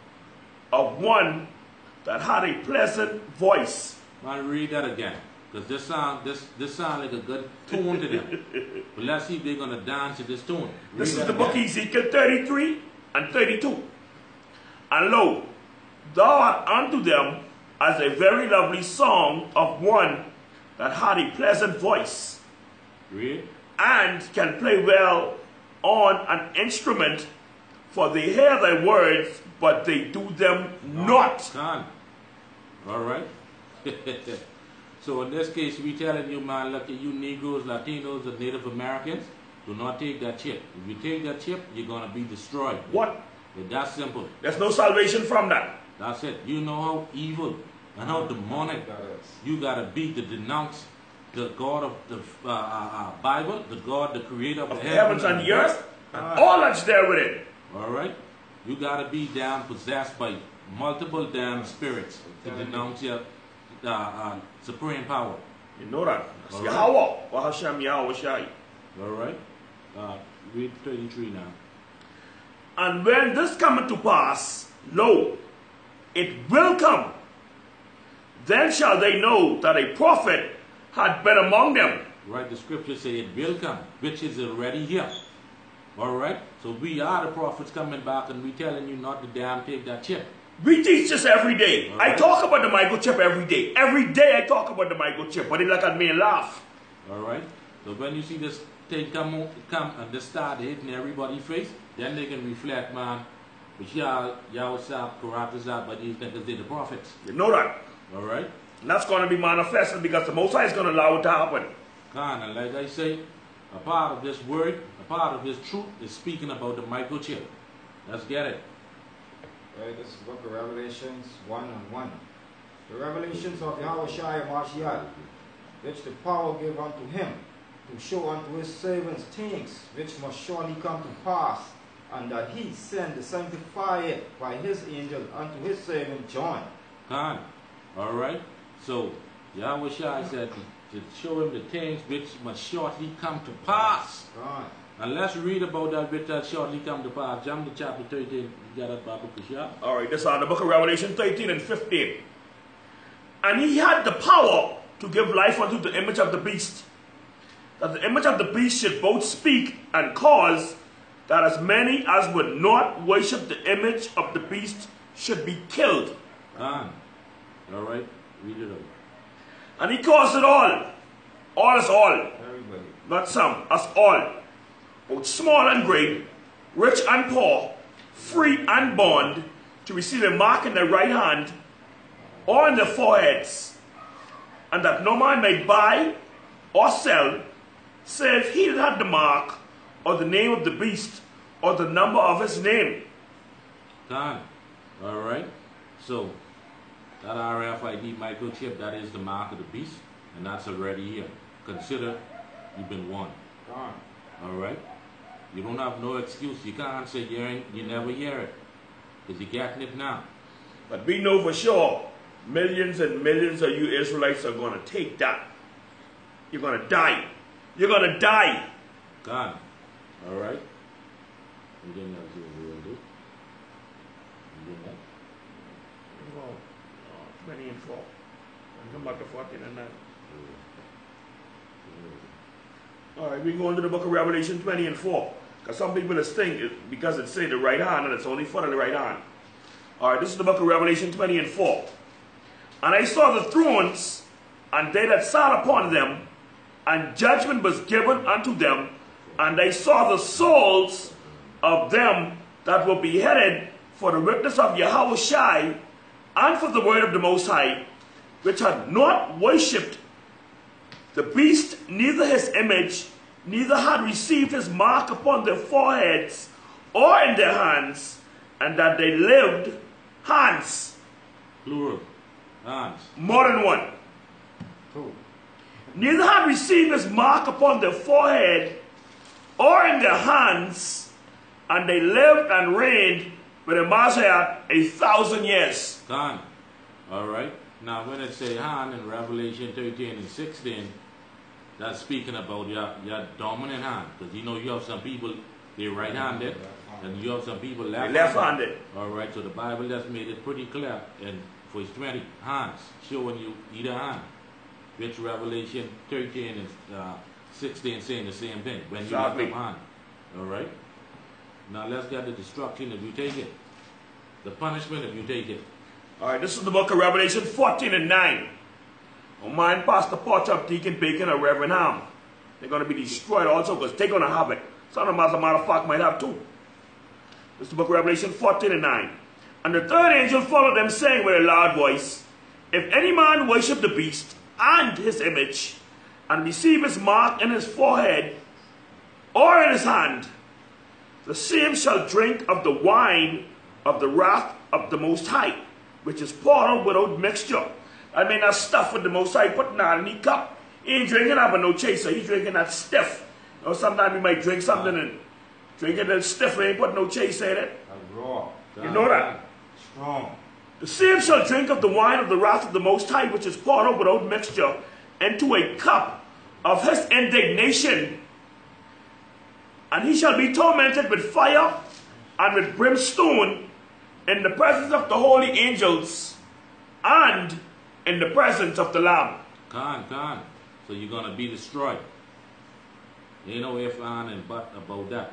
of one that had a pleasant voice. Man, read that again. Because this sound like a good tune to them. But let's see if they're going to dance to this tune. This is the book Ezekiel 33 and 32. And lo, thou art unto them as a very lovely song of one that had a pleasant voice. Read. And can play well on an instrument, for they hear thy words, but they do them not. Done. Alright. So in this case, we telling you, man, look at you Negroes, Latinos, and Native Americans, do not take that chip. If you take that chip, you're going to be destroyed. What? It's that simple. There's no salvation from that. That's it. You know how evil and how demonic you gotta be to denounce the God of the Bible, the God, the creator of the heavens and the earth, and all that's there with it. All right? You gotta be down possessed by multiple damn spirits to denounce your supreme power. You know that. It's Yahweh. Wahashem Yahweh Shai. All right? Read 33 now. And when this cometh to pass, lo, it will come. Then shall they know that a prophet had been among them. Right, the scripture say it will come, which is already here. All right? So we are the prophets coming back, and we telling you not to damn take that chip. We teach this every day. Right. I talk about the microchip every day. Every day I talk about the microchip, but they look at me and laugh. All right? So when you see this thing come and this start hitting everybody's face, then they can reflect, man, but y'all stop corrupt out by these niggas, they're the prophets. You know that. All right? And that's going to be manifested because the Most High is going to allow it to happen. And like I say, a part of this word, a part of this truth is speaking about the microchip. Let's get it. Right, this is the book of Revelations 1:1. The revelations of Yahushua Mashiach, which the power gave unto him, to show unto his servants things which must surely come to pass, and that he sent to sanctify it by his angel unto his servant John. All right? So, Yahushua said to show him the things which must shortly come to pass. And let's read about that which shall shortly come to pass. Jump to chapter 13. You got that, Babu Kushab? All right, this is the book of Revelation 13 and 15. And he had the power to give life unto the image of the beast, that the image of the beast should both speak and cause that as many as would not worship the image of the beast should be killed. All right, read it out. And he caused it all. All is all. Everybody. Not some, us all. Both small and great, rich and poor, free and bond, to receive a mark in their right hand or in their foreheads, and that no man may buy or sell, save he that had the mark, or the name of the beast, or the number of his name. All right, so that RFID microchip, that is the mark of the beast, and that's already here. Consider you've been won. All right? You don't have no excuse. You can't say you never hear it, because you're getting it now. But we know for sure millions and millions of you Israelites are going to take that. You're going to die. You're going to die. God. All right? And then that's what we'll do. And then that. Well, 20 and 4. And come back to 14 and 9. All right, we go into the book of Revelation 20 and 4. Because some people just think because it say the right hand and it's only for the right hand. All right, this is the book of Revelation 20 and 4. And I saw the thrones, and they that sat upon them, and judgment was given unto them, and I saw the souls of them that were beheaded for the witness of Yahushua and for the word of the Most High, which had not worshipped the beast, neither his image, neither had received his mark upon their foreheads or in their hands, and that they lived, hands. Plural. Hands. More than one. Two. Neither had received his mark upon their forehead or in their hands, and they lived and reigned with the Messiah 1,000 years. Done. All right. Now, when it say hand in Revelation 13 and 16, that's speaking about your dominant hand. Because you know you have some people, they're right-handed, and you have some people left-handed. All right. So the Bible just made it pretty clear in verse 20, hands, showing you either hand. Which Revelation 13 and 16 saying the same thing. When you have a hand. All right. Now let's get the destruction if you take it. The punishment if you take it. All right, this is the book of Revelation 14 and 9. Oh, mine, Pastor Porchop, Deacon Bacon, or Reverend Ham. They're going to be destroyed also because they're going to have it. Some of them, as a matter of fact, might have too. This is the book of Revelation 14 and 9. And the third angel followed them, saying with a loud voice, if any man worship the beast and his image, and receive his mark in his forehead or in his hand, the same shall drink of the wine of the wrath of the Most High, which is poured out without mixture, I mean, that stuff with the Most High putting out in the cup. He ain't drinking that with no chaser. He's drinking that stiff. Or sometimes you might drink something and drink it that stiff and ain't put no chaser in it. Raw. You know that? Strong. The same shall drink of the wine of the wrath of the Most High, which is poured out without mixture, into a cup of his indignation. And he shall be tormented with fire and with brimstone in the presence of the holy angels and in the presence of the Lamb. Khan. So you're going to be destroyed. Ain't no if, on, and but about that.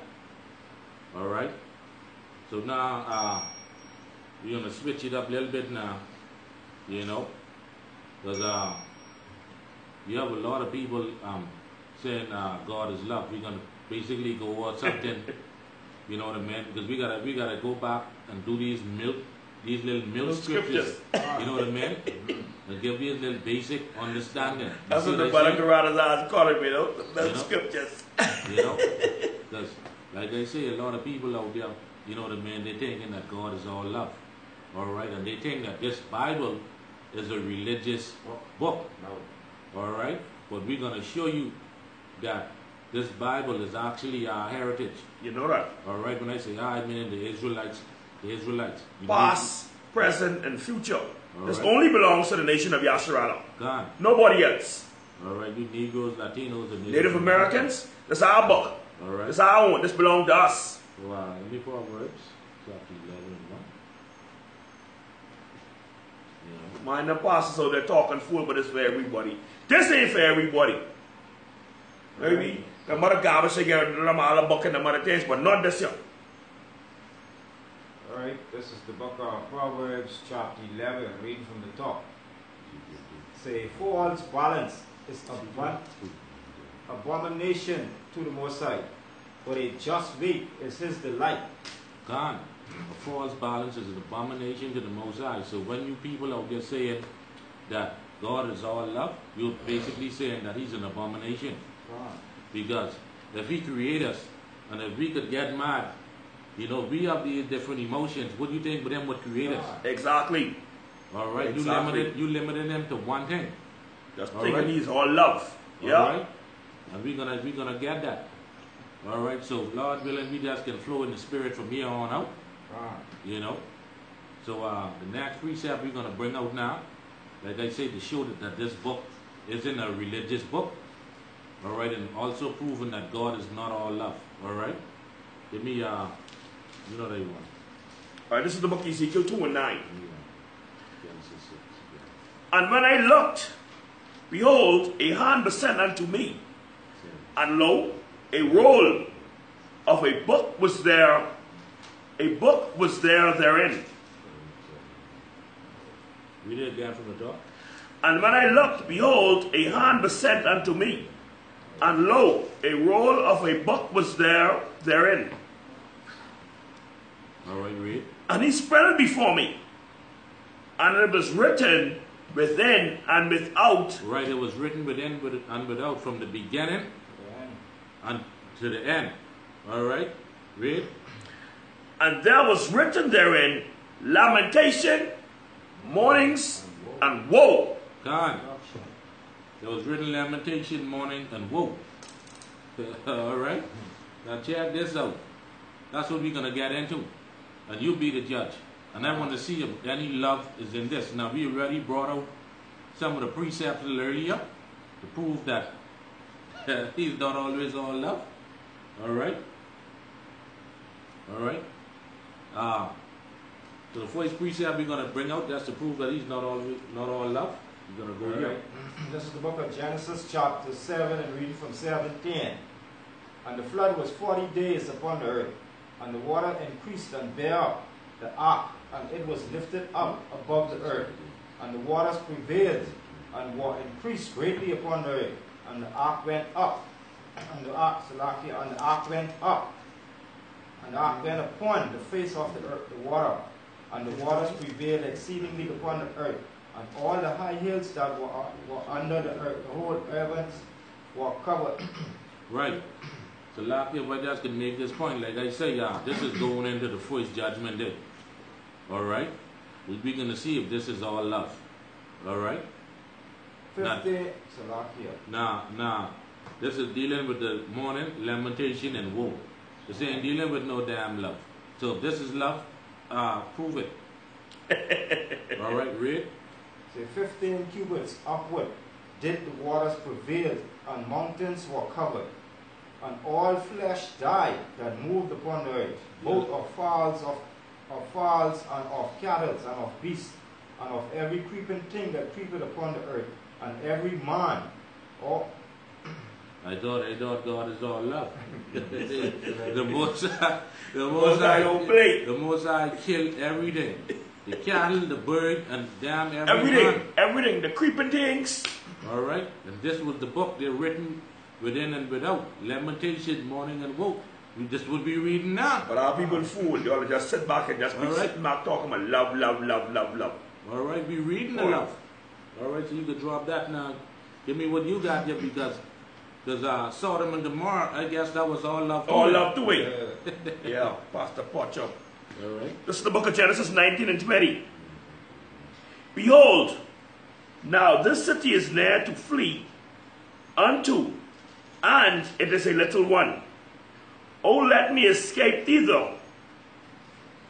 Alright? So now, we're going to switch it up a little bit now. You know? Because you have a lot of people saying God is love. We're going to basically go over something, you know what I mean? Because we gotta go back and do these little milk scriptures. You know what I mean? And give you a little basic understanding. That's what the Balagaradas are calling me, though. The milk scriptures. You know? Because, like I say, a lot of people out there, you know what I mean? They're thinking that God is all love. Alright? And they think that this Bible is a religious book. Alright? But we're going to show you that this Bible is actually our heritage. You know that? Alright, when I say I mean the Israelites. Past, present, and future. All This right. only belongs to the nation of YASHARAHLA. God. Nobody else. Alright, you Negroes, Latinos, and Native Americans, this our book. Alright. This our own. This belongs to us. So, let me Proverbs, chapter 11 and 1. Mind them pastors out there talking fool, but it's for everybody. This ain't for everybody. Maybe the mother garbage they get them all a book and the mother things, but not this year. Alright, this is the book of Proverbs, chapter 11, reading from the top. Say, false balance is abomination to the Most High, but a just weight is his delight. God, a false balance is an abomination to the Most High. So when you people out there saying that God is all love, you're basically saying that he's an abomination. Because if he created us, and if we could get mad, you know, we have these different emotions. What do you think them would create us? Exactly. All right, Exactly. you limited them to one thing. Just All thinking right. he's all love. Yeah. All right, and we're gonna get that. All right, so Lord willing, we just can flow in the spirit from here on out. You know. So the next precept we're gonna bring out now, like I say, to show that this book isn't a religious book. All right, and also proving that God is not all love. All right, give me you know what I want. All right, this is the book Ezekiel 2 and 9. Genesis 6. And when I looked, behold, a hand descended unto me, and lo, a roll of a book was there. A book was there therein. Read it again from the top. And when I looked, behold, a hand was sent unto me, and lo, a roll of a book was there therein. All right, read. And he spread it before me, and it was written within and without. Right, it was written within and without, from the beginning and to the end. All right, read. And there was written therein lamentation, mournings, and woe. God. There was written lamentation, mourning, and woe. All right, now check this out. That's what we're gonna get into, and you be the judge. And I want to see if any love is in this. Now we already brought out some of the precepts earlier to prove that he's not always all love. All right. All right. So the first precept we're going to bring out, that's to prove that he's not all love. We're going to go here. This is the book of Genesis, chapter 7, and reading from 7:10. And the flood was 40 days upon the earth, and the water increased and bare up the ark, and it was lifted up above the earth, and the waters prevailed and were increased greatly upon the earth, and the ark went up, and the ark went up, and the ark went upon the face of the earth, the water, and the waters prevailed exceedingly upon the earth, and all the high hills that were under the earth, the whole heavens were covered. Right. So like if I just can make this point, like I say, this is going into the first judgment day. All right. We're going to see if this is all love. All right. 50, Salakia. Now, this is dealing with the mourning, lamentation, and woe. This ain't dealing with no damn love. So if this is love, prove it. All right, read. Say 15 cubits upward did the waters prevail, and mountains were covered, and all flesh died that moved upon the earth, both of fowls and of cattle and of beasts, and of every creeping thing that creepeth upon the earth, and every man. Oh, I thought God is all love. the Most High killed everything. The cattle, the bird, and damn everything. Everything, the creeping things. All right, and this was the book they're written within and without. Lamentation, mourning, and woe. We just would be reading now. But our people fool. Y'all just sit back and just be sitting back talking about love, love, love, love, love. All right, we reading the love. All right, so you could drop that now. Give me what you got here, because Sodom and Gomorrah, I guess that was all love. All love to it. Yeah, Pastor Pocho. All right. This is the book of Genesis 19 and 20. Behold, now this city is near to flee unto, and it is a little one. Oh, let me escape thither.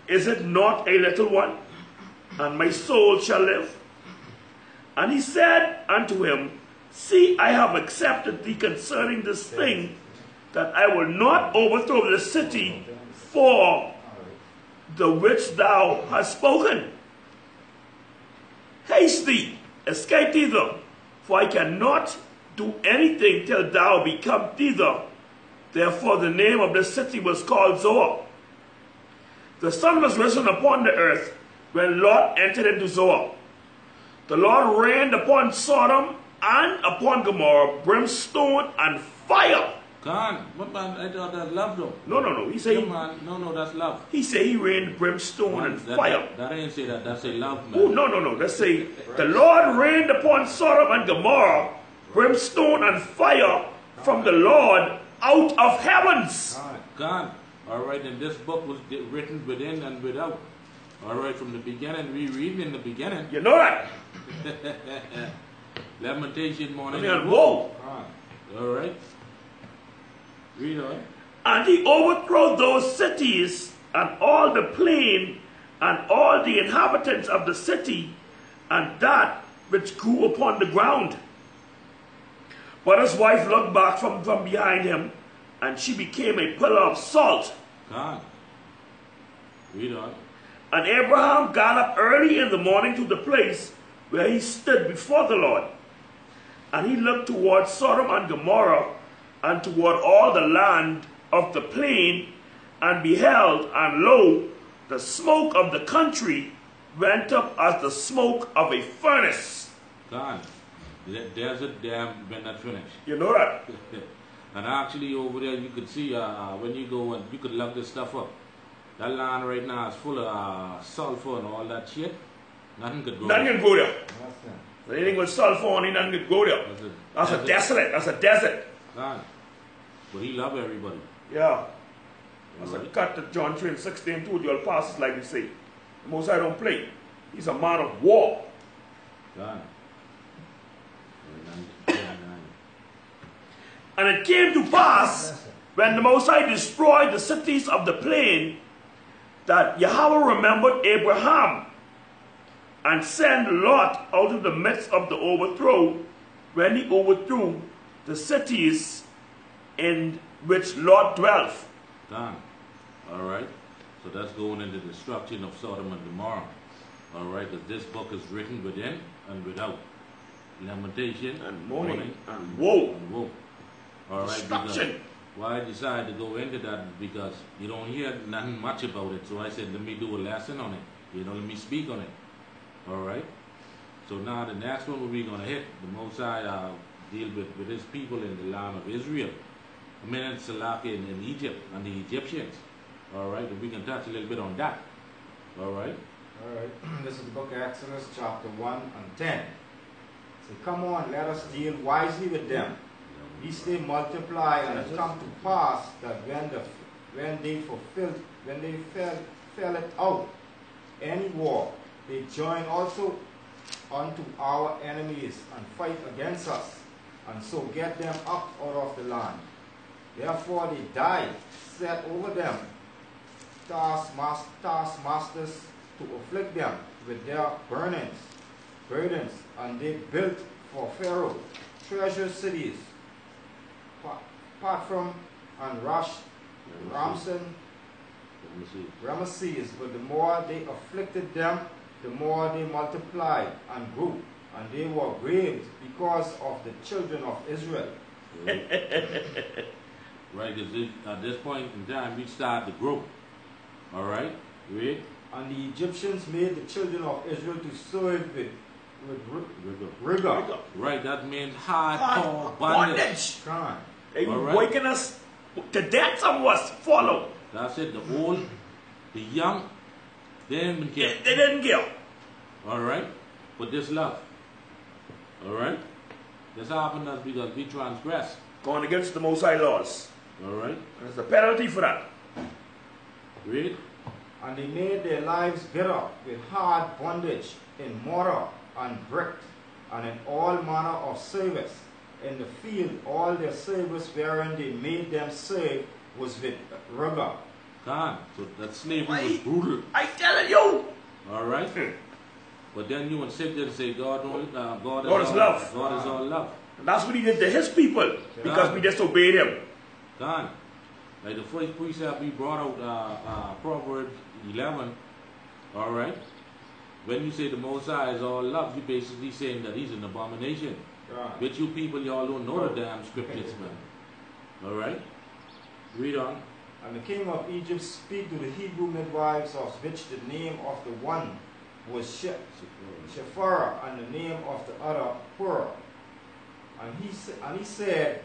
Is it not a little one? And my soul shall live. And he said unto him, See, I have accepted thee concerning this thing, that I will not overthrow the city for the which thou hast spoken. Haste thee, escape thither, for I cannot do anything till thou be come thither. Therefore the name of the city was called Zoar. The sun was risen upon the earth when Lot entered into Zoar. The Lord rained upon Sodom and upon Gomorrah brimstone and fire. Con, what man? I thought that's love though. No. He said, no, that's love. He said he rained brimstone and fire. That ain't say that. That's a love, man. Oh, no. Let's say the Lord rained upon Sodom and Gomorrah brimstone and fire from the Lord out of heavens. Con. All right, and this book was written within and without. All right, from the beginning, we read in the beginning. You know that? Lamentation, mourning, and woe. All right. Read on. And he overthrew those cities and all the plain and all the inhabitants of the city and that which grew upon the ground. But his wife looked back from behind him, and she became a pillar of salt. God. Read on. And Abraham got up early in the morning to the place where he stood before the Lord. And he looked toward Sodom and Gomorrah, and toward all the land of the plain, and beheld, and lo, the smoke of the country went up as the smoke of a furnace. God, the desert dam when not finished. You know that? And actually over there you could see when you go and you could look this stuff up. That land right now is full of sulfur and all that shit. Nothing could go there. Nothing can go there. Anything with sulfur on it, nothing could go there. That's a desolate. That's a desert. God. But he loved everybody. Yeah. That's a cut that John 3:16 told you all pastors like to say. The Most High don't play. He's a man of war. God. And it came to pass, when the Most High destroyed the cities of the plain, that Yahweh remembered Abraham, and sent Lot out of the midst of the overthrow, when he overthrew the cities in which Lot dwelt. Done. All right. So that's going into the destruction of Sodom and Gomorrah. All right. Because this book is written within and without. Lamentation and mourning and woe. And woe. All right. Destruction. Why I decided to go into that is because you don't hear nothing much about it. So I said, let me do a lesson on it. You know, let me speak on it. All right. So now the next one we're going to hit, the Most High deal with his people in the land of Israel. I mean, it's Salaki in Egypt and the Egyptians. All right. And we can touch a little bit on that. All right. All right. This is the book of Exodus, chapter 1 and 10. So come on, let us deal wisely with them. Lest they multiply, and it come to pass that when they fell it out any war, they join also unto our enemies and fight against us, and so get them up out of the land. Therefore they died, set over them taskmasters to afflict them with their burdens, and they built for Pharaoh treasure cities, Pathram and Ramesses. But the more they afflicted them, the more they multiplied and grew, and they were grieved because of the children of Israel. Right, because at this point in time, we start to grow. All right, read. And the Egyptians made the children of Israel to serve with rigor. Right, that means hardcore bondage. They were waking us to death. Some of us follow. That's it. The old, the young, they didn't care. They didn't care. All right, but this love. All right, this happened us because we transgress. Going against the Most High laws. All right. There's a penalty for that. Read. And they made their lives bitter with hard bondage in mortar and brick, and in all manner of service. In the field, all their service wherein they made them serve was with rigor. So that slavery was brutal. I tell you. All right. But then you would sit there and say, God is love. God is all love. And that's what he did to his people, because we disobeyed him. Like the first precept we brought out, Proverbs 11, all right? When you say the Most High is all love, you're basically saying that he's an abomination. But you people, y'all don't know the damn scriptures, man. All right? Read on. And the king of Egypt speak to the Hebrew midwives, of which the name of the one was Shepharah, and the name of the other Purah. And he said,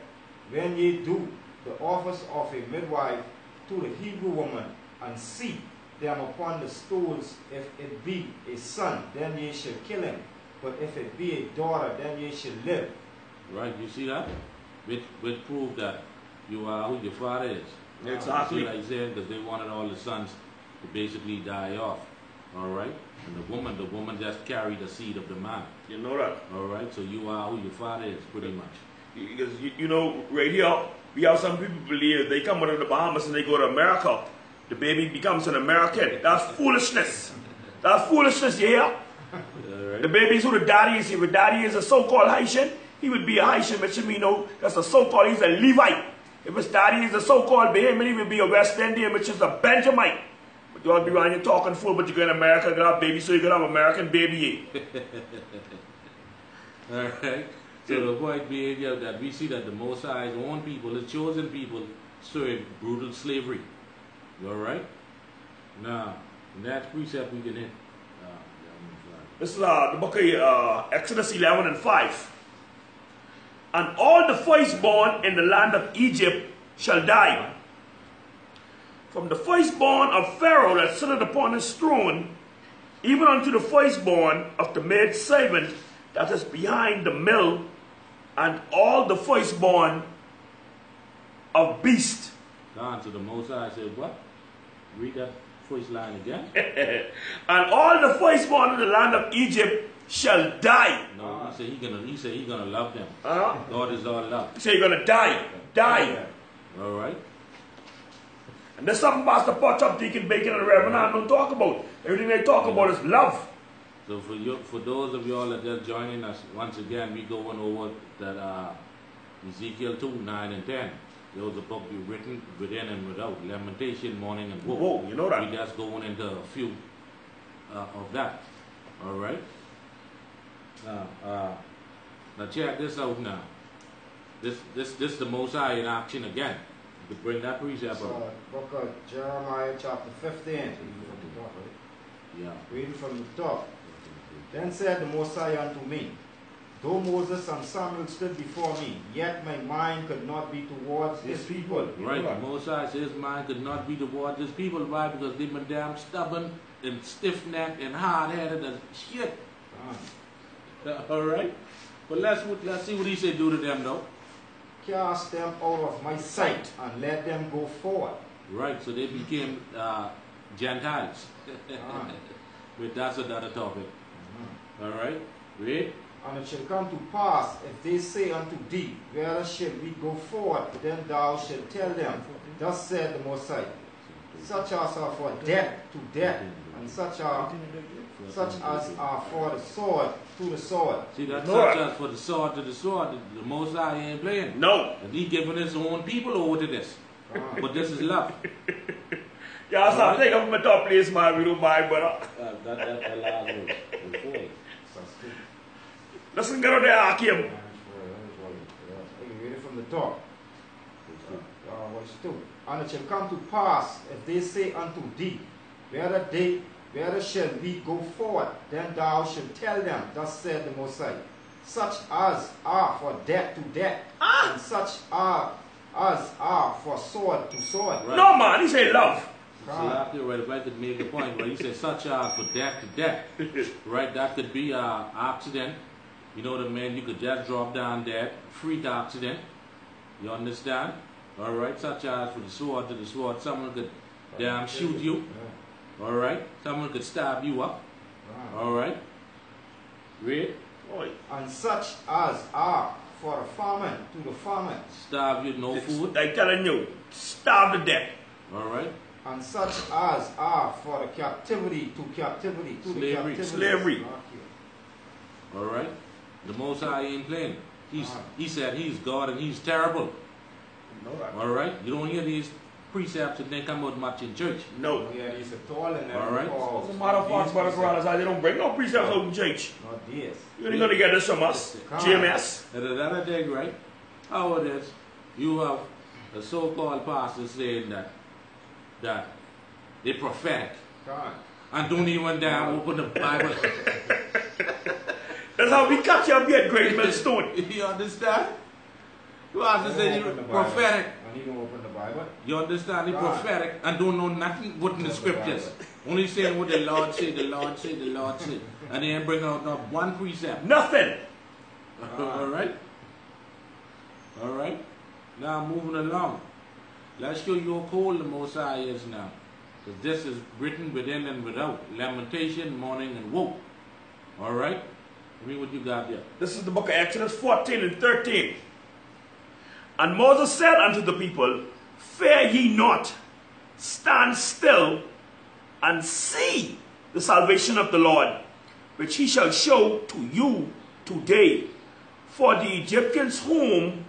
when ye do the office of a midwife to the Hebrew woman, and see them upon the stools, if it be a son, then ye shall kill him. But if it be a daughter, then ye shall live. Right, you see that? Which prove that you are who your father is. Exactly. You see what I said? Because they wanted all the sons to basically die off. All right? And the woman just carried the seed of the man. You know that. All right? So you are who your father is, pretty much. Because, you know, right here, we have some people believe they come out of the Bahamas and they go to America. The baby becomes an American. That's foolishness. That's foolishness, you hear? Right. The baby's who the daddy is. If the daddy is a so-called Haitian, he would be a Haitian, which you know, that's a so-called, he's a Levite. If his daddy is a so-called Bahamian, he would be a West Indian, which is a Benjamite. But you all be around here talking fool, but you go in America, you have baby, so you can have American baby. All right. So the point being that we see that the Most High's own people, the chosen people, serve brutal slavery. You all right? Now, in that precept we can hit. This is the book of Exodus 11 and 5. And all the firstborn in the land of Egypt shall die. From the firstborn of Pharaoh that sitteth upon his throne, even unto the firstborn of the maidservant that is behind the mill, and all the firstborn of beast. So the Most High said what? Read that first line again. And all the firstborn of the land of Egypt shall die. No, he said he gonna love them. God is all love. He said you're gonna die. Die. All right. And there's something Pastor Potchup, Deacon Bacon, and the Reverend I don't talk about. Everything they talk about is love. So for those of y'all that are just joining us, once again, we going over that Ezekiel 2, 9 and 10. There was a book written within and without, lamentation, mourning, and woe. Whoa, you know that. We just going into a few of that. All right. Now check this out now. This the Most High in action again. You could bring that precept up. Book of Jeremiah chapter 15. Yeah. Reading from the top. Then said the Most High unto me, though Moses and Samuel stood before me, yet my mind could not be towards this people. Right, the Most High says his mind could not be towards this people. Why? Because they've been damn stubborn and stiff-necked and hard-headed and shit. All right? But let's see what he said do to them, though. Cast them out of my sight and let them go forward. Right, so they became Gentiles. But that's another topic. All right? Read. And it shall come to pass, if they say unto thee, Whether shall we go forward? Then thou shalt tell them, Thus said the Most High, such as are for death to death, and such as are for the sword to the sword. See, that's such as for the sword to the sword. The Most High ain't playing. No. And he giving his own people over to this. But this is love. Yeah, so I'm taking from the top place, man. We don't mind, brother. That allows you. Listen, get out there, Akim. You read it from the top. Verse 2. And it shall come to pass, if they say unto thee, Whether shall we go forward? Then thou shalt tell them, Thus said the Most High, such as are for death to death, and such as are for sword to sword. Right. No, man, he said love. Exactly right. If I could make a point, where he said such as for death to death, right? That could be an accident. You know what I mean? You could just drop down dead, freak accident. You understand? All right. Such as for the sword to the sword, someone could damn shoot you. All right. Someone could stab you up. All right. Read. And such as are for a famine to the famine. Starve you, no food. I'm telling you, starve to death. All right. And such as are for the captivity to captivity to Slavery. the captivity. Slavery. All right. The Most High ain't playing. He said he's God and he's terrible. All right. You don't hear these precepts and they come out much in church. No. Yeah, he's a tall and All right. As a matter of fact, Brother Corrales, they don't bring no precepts out in church. Not this. You're only going to get this from us. GMS. At another day, right? How it is, you have a so-called pastor saying that they're prophetic and don't even damn open the Bible. That's how we catch your beard, great millstone. You understand? You have to say you're prophetic. And he don't open the Bible. You understand? You're prophetic and don't know nothing what's in the scriptures. Only saying what the Lord say, the Lord say, the Lord say. And they ain't bring out not one precept. Nothing. All right? All right? Now moving along. Let's show you how cold the Most High is now. Because this is written within and without. Lamentation, mourning, and woe. All right? Read what you got there. This is the book of Exodus 14 and 13. And Moses said unto the people, Fear ye not, stand still, and see the salvation of the Lord, which he shall show to you today. For the Egyptians whom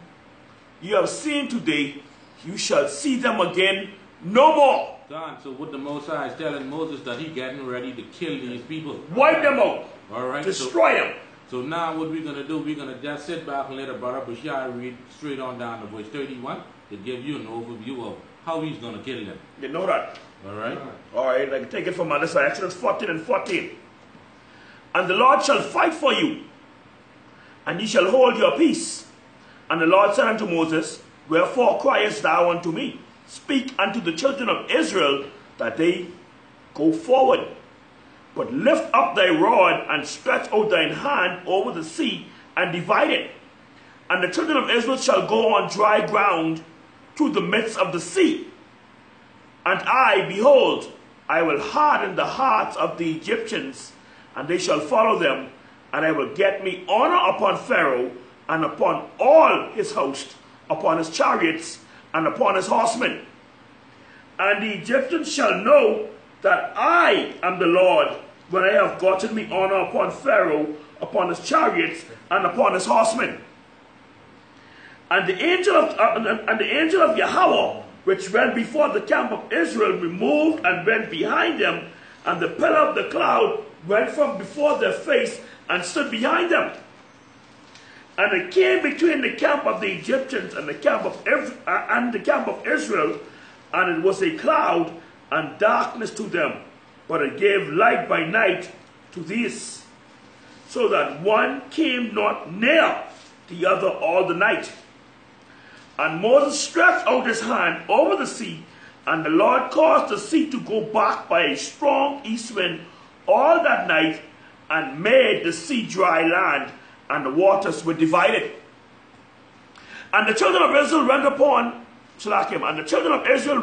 you have seen today, you shall see them again no more. Done. So what the Most High is telling Moses that he getting ready to kill these people. Wipe them out. All right. Destroy them. So now what we're going to do, we're going to just sit back and let Brother Bashar read straight on down to verse 31 to give you an overview of how he's going to kill them. You know that. All right. All right, I can take it from this side. Exodus 14 and 14. And the Lord shall fight for you, and ye shall hold your peace. And the Lord said unto Moses, Wherefore criest thou unto me? Speak unto the children of Israel that they go forward. But lift up thy rod and stretch out thine hand over the sea and divide it. And the children of Israel shall go on dry ground through the midst of the sea. And I, behold, I will harden the hearts of the Egyptians, and they shall follow them, and I will get me honor upon Pharaoh, and upon all his host, upon his chariots, and upon his horsemen. And the Egyptians shall know that I am the Lord, when I have gotten me honor upon Pharaoh, upon his chariots, and upon his horsemen. And the angel of Yahweh, which went before the camp of Israel, removed and went behind them, and the pillar of the cloud went from before their face and stood behind them. And it came between the camp of the Egyptians and the camp of Israel, and it was a cloud and darkness to them, but it gave light by night to these, so that one came not near the other all the night. And Moses stretched out his hand over the sea, and the Lord caused the sea to go back by a strong east wind all that night, and made the sea dry land, and the waters were divided. And the children of Israel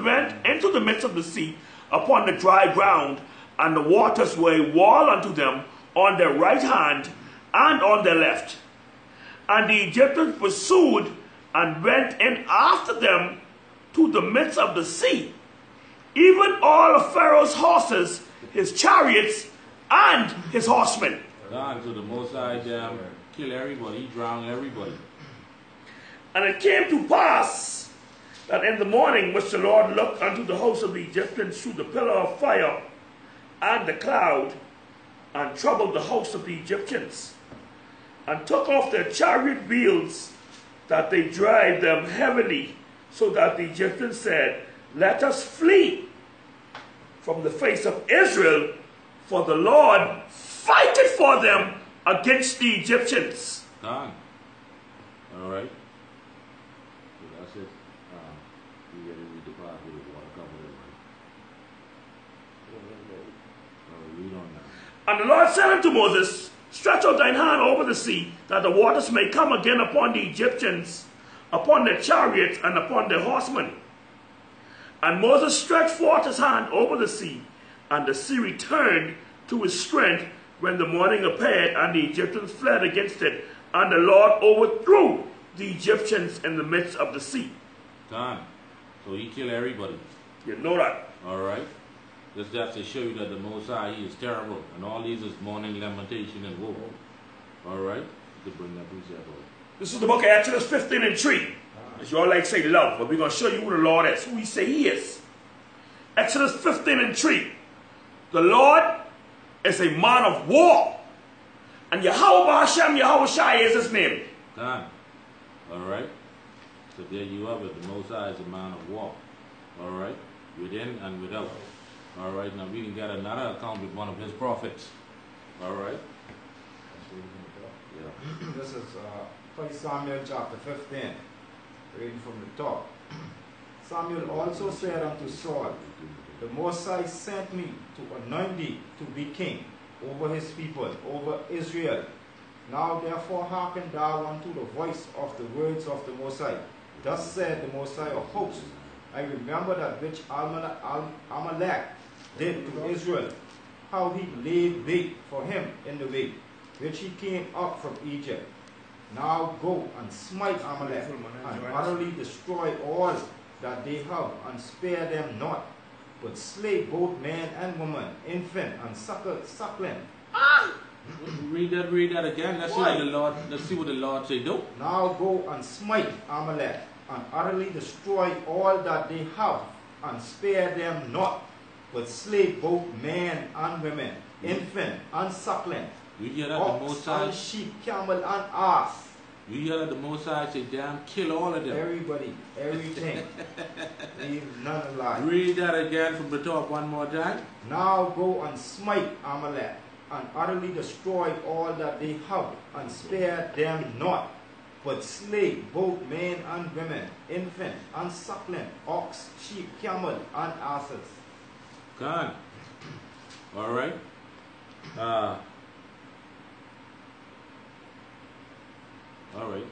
went into the midst of the sea upon the dry ground, and the waters were a wall unto them on their right hand and on their left. And the Egyptians pursued and went in after them to the midst of the sea, even all of Pharaoh's horses, his chariots, and his horsemen. God, so the Most High kill everybody, drown everybody. And it came to pass that in the morning which the Lord looked unto the host of the Egyptians through the pillar of fire and the cloud, and troubled the host of the Egyptians, and took off their chariot wheels, that they drive them heavily, so that the Egyptians said, let us flee from the face of Israel, for the Lord fighteth for them against the Egyptians. Done. All right. So that's it. You got to read the part with the water cover it, right? Read on now. And the Lord said unto Moses, stretch out thine hand over the sea, that the waters may come again upon the Egyptians, upon their chariots, and upon their horsemen. And Moses stretched forth his hand over the sea, and the sea returned to its strength when the morning appeared, and the Egyptians fled against it, and the Lord overthrew the Egyptians in the midst of the sea. Done. So he killed everybody. You know that. All right. This just to show you that the Most High, he is terrible, and all these is mourning, lamentation, and woe. All right. You could bring that precept over. This is the book of Exodus 15 and 3. As you all like say love, but we're going to show you who the Lord is, who he say he is. Exodus 15 and 3. The Lord is a man of war. And Yahweh Hashem, Yahweh Shai is his name. Done. All right. So there you have it. The Most High is a man of war. All right. Within and without. All right. Now we can get another account with one of his prophets. All right. Yeah. This is 1 Samuel chapter 15. Reading from the top. Samuel also said unto Saul, the Most High sent me to anoint thee to be king over his people, over Israel. Now therefore hearken thou unto the voice of the words of the Most High. Thus said the Most High of hosts, I remember that which Amalek did to Israel, how he laid wait for him in the way, which he came up from Egypt. Now go and smite Amalek, and utterly destroy all that they have, and spare them not, but slay both man and woman, infant and suckling. Read that again. Let's see what the Lord say do. Now go and smite Amalek, and utterly destroy all that they have, and spare them not, but slay both man and women, infant and suckling, You hear that the Most High? and sheep, camel and ass. You hear that the Most High say, damn, kill all of them. Everybody, everything. Leave none alive. Read that again from the top one more time. Now go and smite Amalek, and utterly destroy all that they have, and spare them not, but slay both men and women, infant and suckling, ox, sheep, camel, and asses. Gone. All right. All right.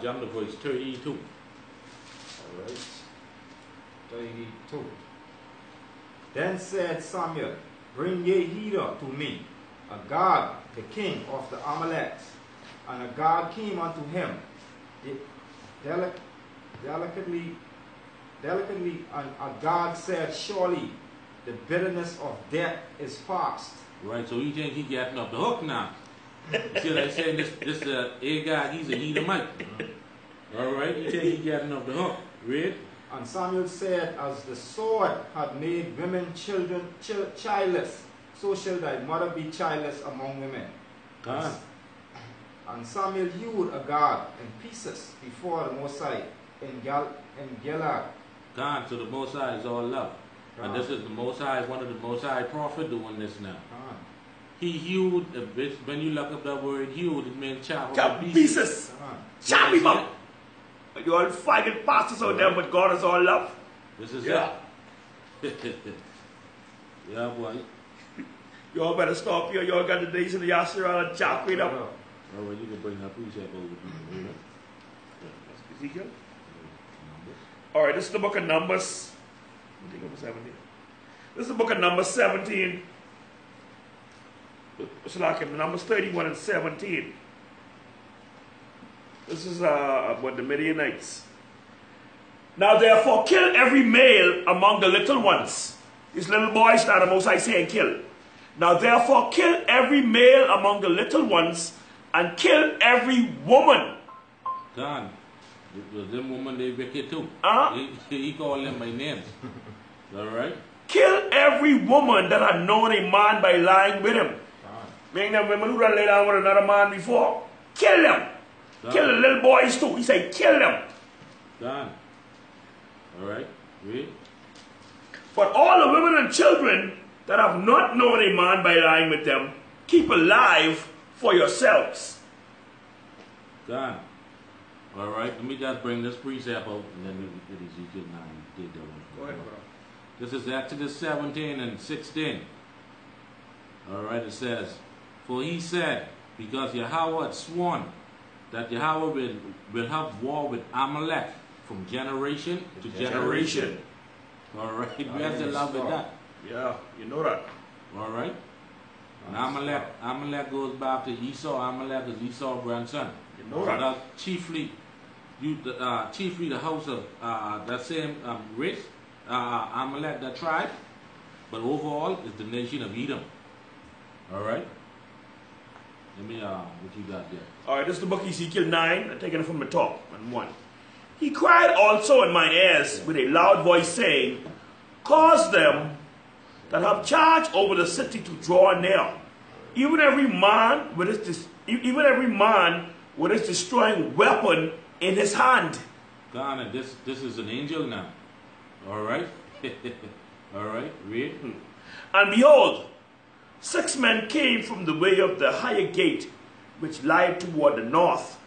Jump to verse 32. All right. 32. Then said Samuel, bring ye hither to me Agag, the king of the Amaleks. And Agag came unto him delicately, and Agag said, surely the bitterness of death is past. Right, so he think he getting up the hook now. You see what I'm saying? This Agag, he's a Edomite. All right, he think he getting up the hook. Read. And Samuel said, as the sword had made women childless, so shall thy mother be childless among women. And Samuel hewed Agag in pieces before the Most High in Gilad. God, so the Most High is all love. And this is the Most High, one of the Most High prophet doing this now. He hewed, when you look up that word hewed, it means chop pieces. Chop him up. You all fighting pastors out there, but God is all love. This is it. Yeah, boy. You all better stop here. You all got the days of the YASHARAHLA chop it up. All right, you can bring that precept over to me. Ezekiel? All right, this is the book of Numbers. I think it was 17. This is the book of Numbers 17. It's like in Numbers 31 and 17. This is about the Midianites. Now therefore kill every male among the little ones. These little boys that the Most High saying kill. Now therefore kill every male among the little ones, and kill every woman. God, them woman they wicked too. He called them by names. Alright? Kill every woman that had known a man by lying with him. Meaning them women who done lay down with another man before. Kill them. God. Kill the little boys too. He said kill them. God. Alright? Read. But all the women and children that have not known a man by lying with them, keep alive for yourselves. God. Alright, let me just bring this precept out and then we get Ezekiel 9. Take that one. Go ahead, brother. This is Exodus 17 and 16. Alright, it says, for he said, because Yahweh had sworn that Yahweh will have war with Amalek from generation to generation. Alright, where's the love with that? Yeah, you know that. Alright? And Amalek goes back to Esau. Amalek is Esau's grandson. You know that. That's chiefly the house of that same race, Amalek, that tribe. But overall, it's the nation of Edom. Alright? Let me, what you got there? Alright, this is the book Ezekiel 9, I'm taking it from the top, and 1. He cried also in mine ears with a loud voice, saying, cause them that have charge over the city to draw near, even every man with his destroying weapon in his hand. God, and this is an angel now. Alright? Alright, read. And behold, 6 men came from the way of the higher gate, which lieth toward the north,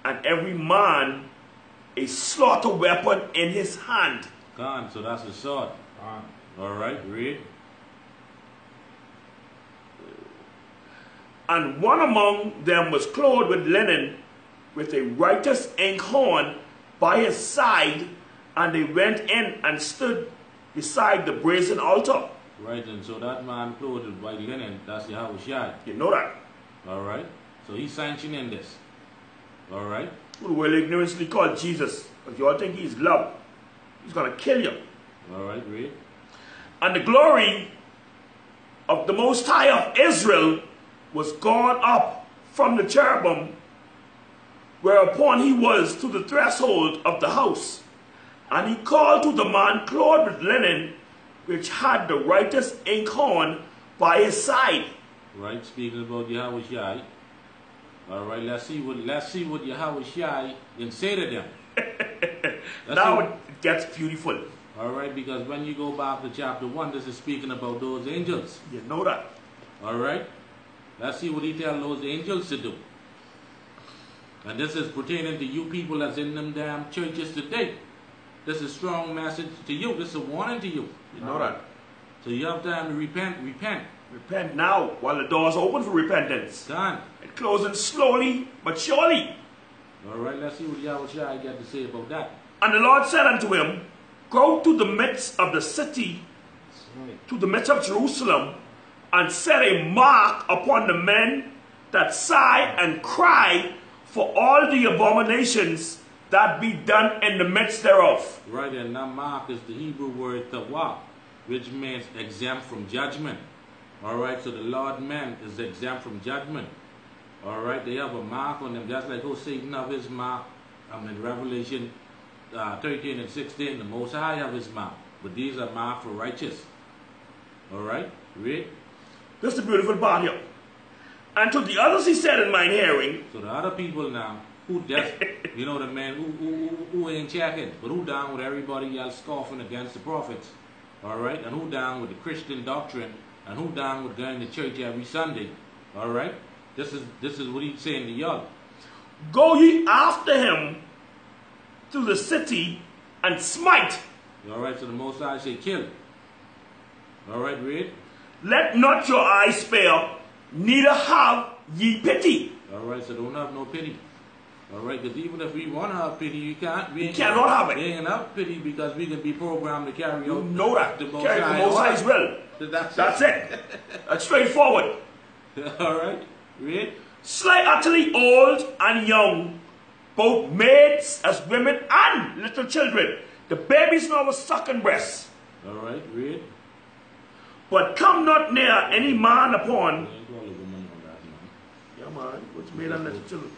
and every man a slaughter weapon in his hand. God, so that's a sword. Alright, read. And one among them was clothed with linen, with a righteous inkhorn by his side, and they went in and stood beside the brazen altar. Right, and so that man clothed with white linen, that's Yahushua. You know that. Alright, so he's sanctioning this. Alright. Who will ignorantly call Jesus, but you all think he's love. He's going to kill you. Alright, read. And the glory of the Most High of Israel was gone up from the cherubim, whereupon he was to the threshold of the house. And he called to the man clothed with linen, which had the righteous inkhorn by his side. Right, speaking about Yahushua. Alright, let's see what Yahushua can say to them. Now it gets beautiful. Alright, because when you go back to chapter 1, this is speaking about those angels. You know that. Alright? Let's see what he tells those angels to do. And this is pertaining to you people that's in them damn churches today. This is a strong message to you. This is a warning to you. You know that. So you have time to repent. Repent now while the doors open for repentance. Done. It's closing slowly but surely. Alright, let's see what Yahushua got to say about that. And the Lord said unto him, go to the midst of the city, to the midst of Jerusalem, and set a mark upon the men that sigh and cry for all the abominations that be done in the midst thereof. Right, and that mark is the Hebrew word tawah, which means exempt from judgment. Alright, so the Lord man is exempt from judgment. Alright, they have a mark on them, just like how Satan have his mark. In Revelation 13 and 16, the Most High have his mark. But these are marked for righteous. Alright, read. This is the beautiful part here. And to the others he said in mine hearing. So the other people now, who just, you know, the man who ain't checking, but who down with everybody else scoffing against the prophets. Alright, and who down with the Christian doctrine, and who down with going to church every Sunday. Alright, this is what he's saying to y'all. Go ye after him to the city and smite. Alright, so the Most High say kill. Alright, read. Let not your eyes spare, neither have ye pity. Alright, so don't have no pity. Alright, because even if we want to have pity, you can't. We cannot have it. We ain't have pity because we can be programmed to carry out. You know that. The Most Carry the Most High's will. That's it. That's straightforward. All right, read. Slay utterly old and young, both maids as women and little children. The babies now was sucking breasts. All right, read. But come not near any man upon. Ain't all the women on that, man. Yeah, man, which made and little children.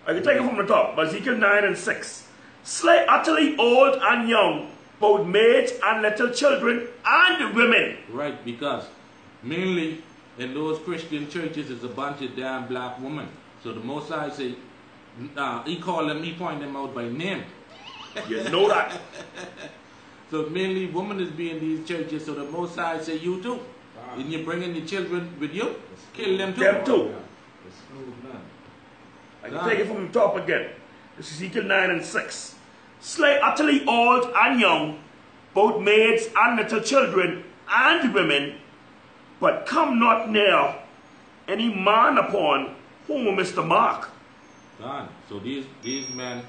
I can take it from the top. Ezekiel 9 and 6. Slay utterly old and young, both maids and little children and women. Right, because mainly in those Christian churches is a bunch of damn black women. So the Most High say, he point them out by name. You know that. So mainly women is being these churches, so the Most High say you too. And you're bringing the children with you, kill them too. Them too. It's smooth, man. I can take it from the top again. This is Ezekiel 9 and 6. Slay utterly old and young, both maids and little children and women, but come not near any man upon whom is the mark. Done. So these men,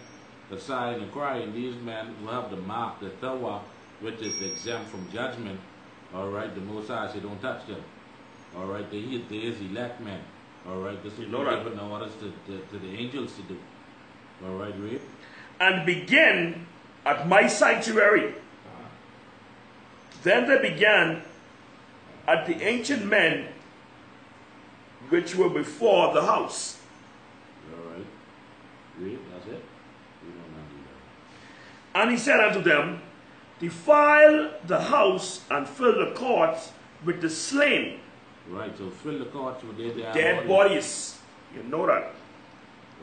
the sighing and crying, these men will have the mark, the Tawah, which is exempt from judgment. All right, the Most High say don't touch them. All right, they is elect men. All right, this is given orders to the angels to do. All right, read. And begin at my sanctuary. Then they began at the ancient men which were before the house. All right, read. That's it. We don't have to do that. And he said unto them, defile the house and fill the courts with the slain. Right, so fill the courts with their Dead bodies. You know that.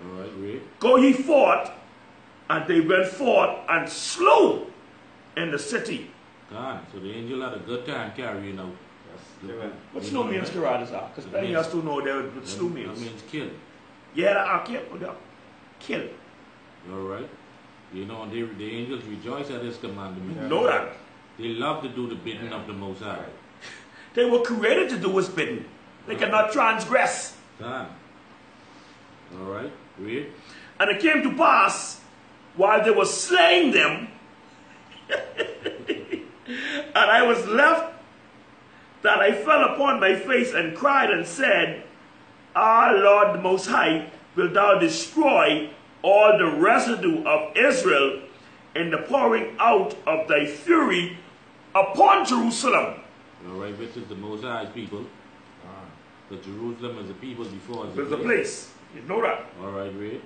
All right, read. Go ye forth, and they went forth and slew in the city. Gone. So the angel had a good time carrying out. What slew means, Karadas are? Because many of us don't know what slew means. That means kill. Yeah, kill. Kill. All right. You know, the angels rejoice at his commandment. You know that. They love to do the bidding of the Most High. They were created to do his bidding. They cannot transgress. Gone. All right. Read. And it came to pass, while they were slaying them, and I was left, that I fell upon my face and cried and said, Ah, Lord the Most High, wilt thou destroy all the residue of Israel in the pouring out of thy fury upon Jerusalem? All right, which is the Most High's people. But Jerusalem is the people before us. There's a place. You know that. All right, read.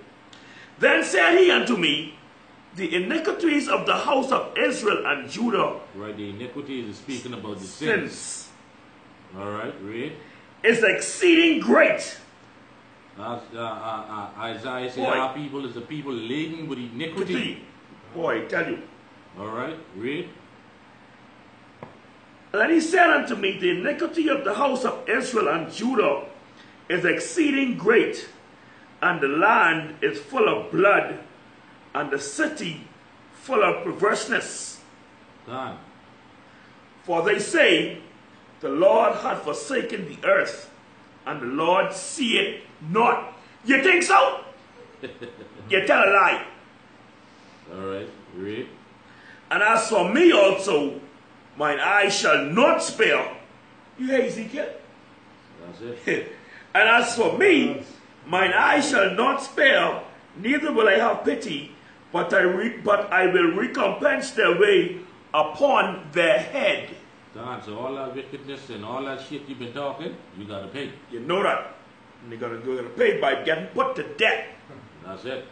Then said he unto me, the iniquities of the house of Israel and Judah. Right, the iniquities is speaking about the sins. All right, read. Is exceeding great. Isaiah said our people is a people laden with iniquity. Boy, I tell you. All right, read. And then he said unto me, the iniquity of the house of Israel and Judah is exceeding great, and the land is full of blood, and the city full of perverseness. Done. For they say, the Lord hath forsaken the earth, and the Lord seeth not. You think so? You tell a lie. All right, read. And as for me also, mine eye shall not spare. You hear Ezekiel? That's it. And as for me, mine eye shall not spare, neither will I have pity, but I will recompense their way upon their head. Done. So all that wickedness and all that shit you've been talking, you gotta pay. You know that. And they're gonna pay by getting put to death. That's it.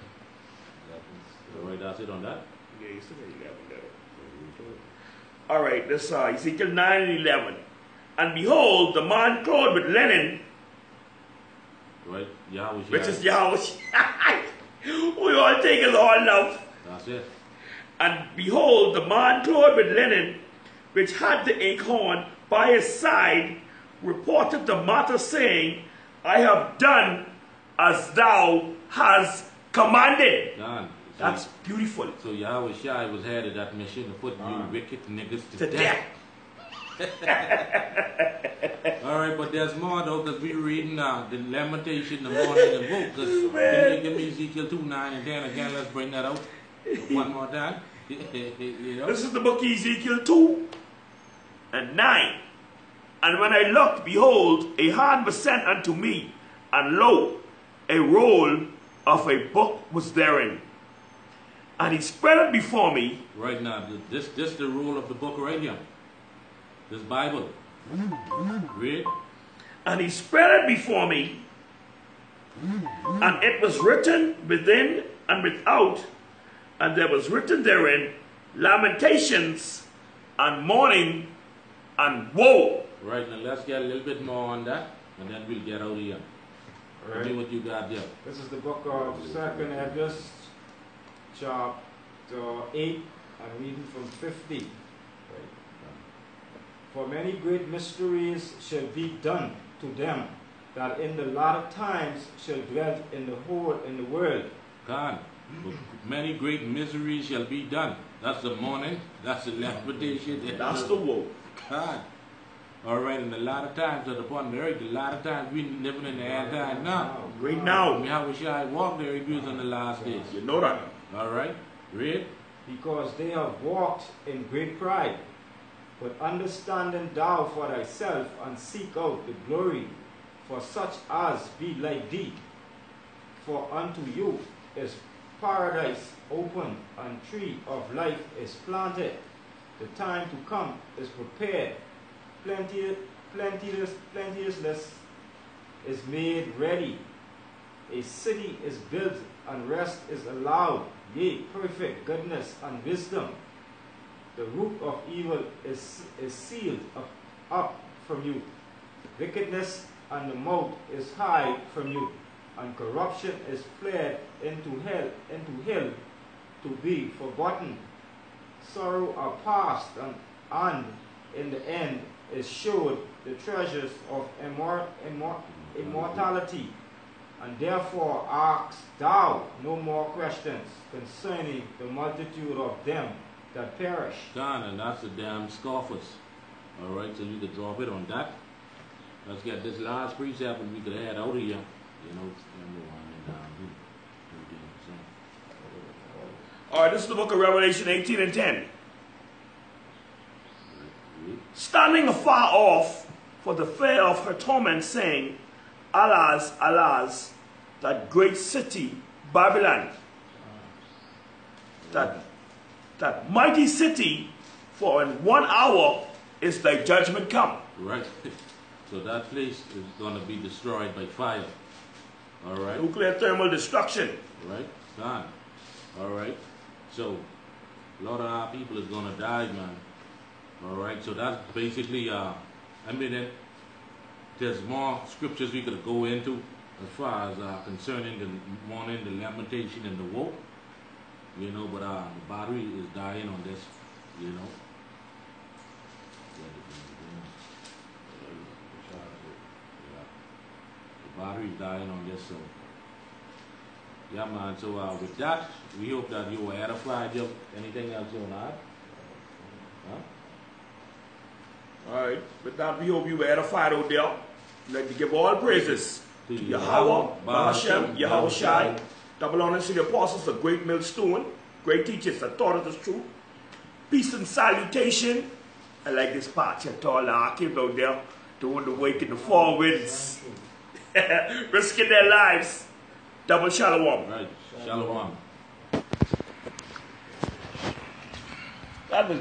All right, that's it on that. Yeah, you still got 11 there. All right, this Ezekiel 9 and 11. And behold, the man clothed with linen, right, Yahweh, which is Yahweh. We all take his all love. That's it. And behold, the man clothed with linen, which had the inkhorn by his side, reported the matter, saying, I have done as thou hast commanded. Done. So, that's beautiful. So Yahweh Shai was head of that mission to put you wicked niggas to death. All right, but there's more though, because we're reading the lamentation, the mourning and woe. Because give me Ezekiel 2, 9 and 10 again. Let's bring that out one more time. You know? This is the book of Ezekiel 2 and 9. And when I looked, behold, a hand was sent unto me, and lo, a roll of a book was therein. And he spread it before me. Right now, this the rule of the book right here. This Bible. Read. And he spread it before me, and it was written within and without, and there was written therein lamentations and mourning and woe. Right, now let's get a little bit more on that, and then we'll get out of here. Right. Tell me what you got there. This is the book of 2nd Ezra, chapter 8, I'm reading from 50. Right. For many great mysteries shall be done to them that in the latter times shall dwell in the world. God, many great miseries shall be done. That's the mourning, that's the lamentation, That's the woe. God. All right, in the latter times of upon the earth, the latter times we living in the end time now. Right now. How we shall walk there if we was on the last days. You know that. All right, read. Because they have walked in great pride. But understanding thou for thyself, and seek out the glory for such as be like thee. For unto you is paradise open, and tree of life is planted. The time to come is prepared. Plenteousness is made ready. A city is built, and rest is allowed. Yea, perfect goodness and wisdom. The root of evil is sealed up from you. Wickedness and the mouth is hid from you, and corruption is fled into hell to be forgotten. Sorrow are past, and in the end is showed the treasures of immortality. And therefore ask thou no more questions concerning the multitude of them that perish. Done, and that's the damn scoffers. All right, so you could drop it on that. Let's get this last precept, and we could head out of here. You know, All right, this is the book of Revelation 18 and 10. Standing afar off for the fear of her torment, saying, Alas, alas, that great city, Babylon, that mighty city, for in 1 hour is thy judgment come. Right. So that place is going to be destroyed by fire. All right. Nuclear thermal destruction. Right. Done. All right. So a lot of our people is going to die, man. All right. So that's basically, there's more scriptures we could go into as far as concerning the mourning, the lamentation, and the woe. You know, but the battery is dying on this, you know. The battery is dying on this, so. Yeah, man, so with that, we hope that you were edified. Anything else you want to add? Huh? All right, with that, we hope you were edified out there. We'd like to give all praises to Yahweh, Bahashem, Yahweh Shai, double honors to the apostles, the great millstone, great teachers that taught us the truth. Peace and salutation. I like this part, you tall archive out there, doing the wake in the four winds, risking their lives. Double shalom. Right, shalom. That was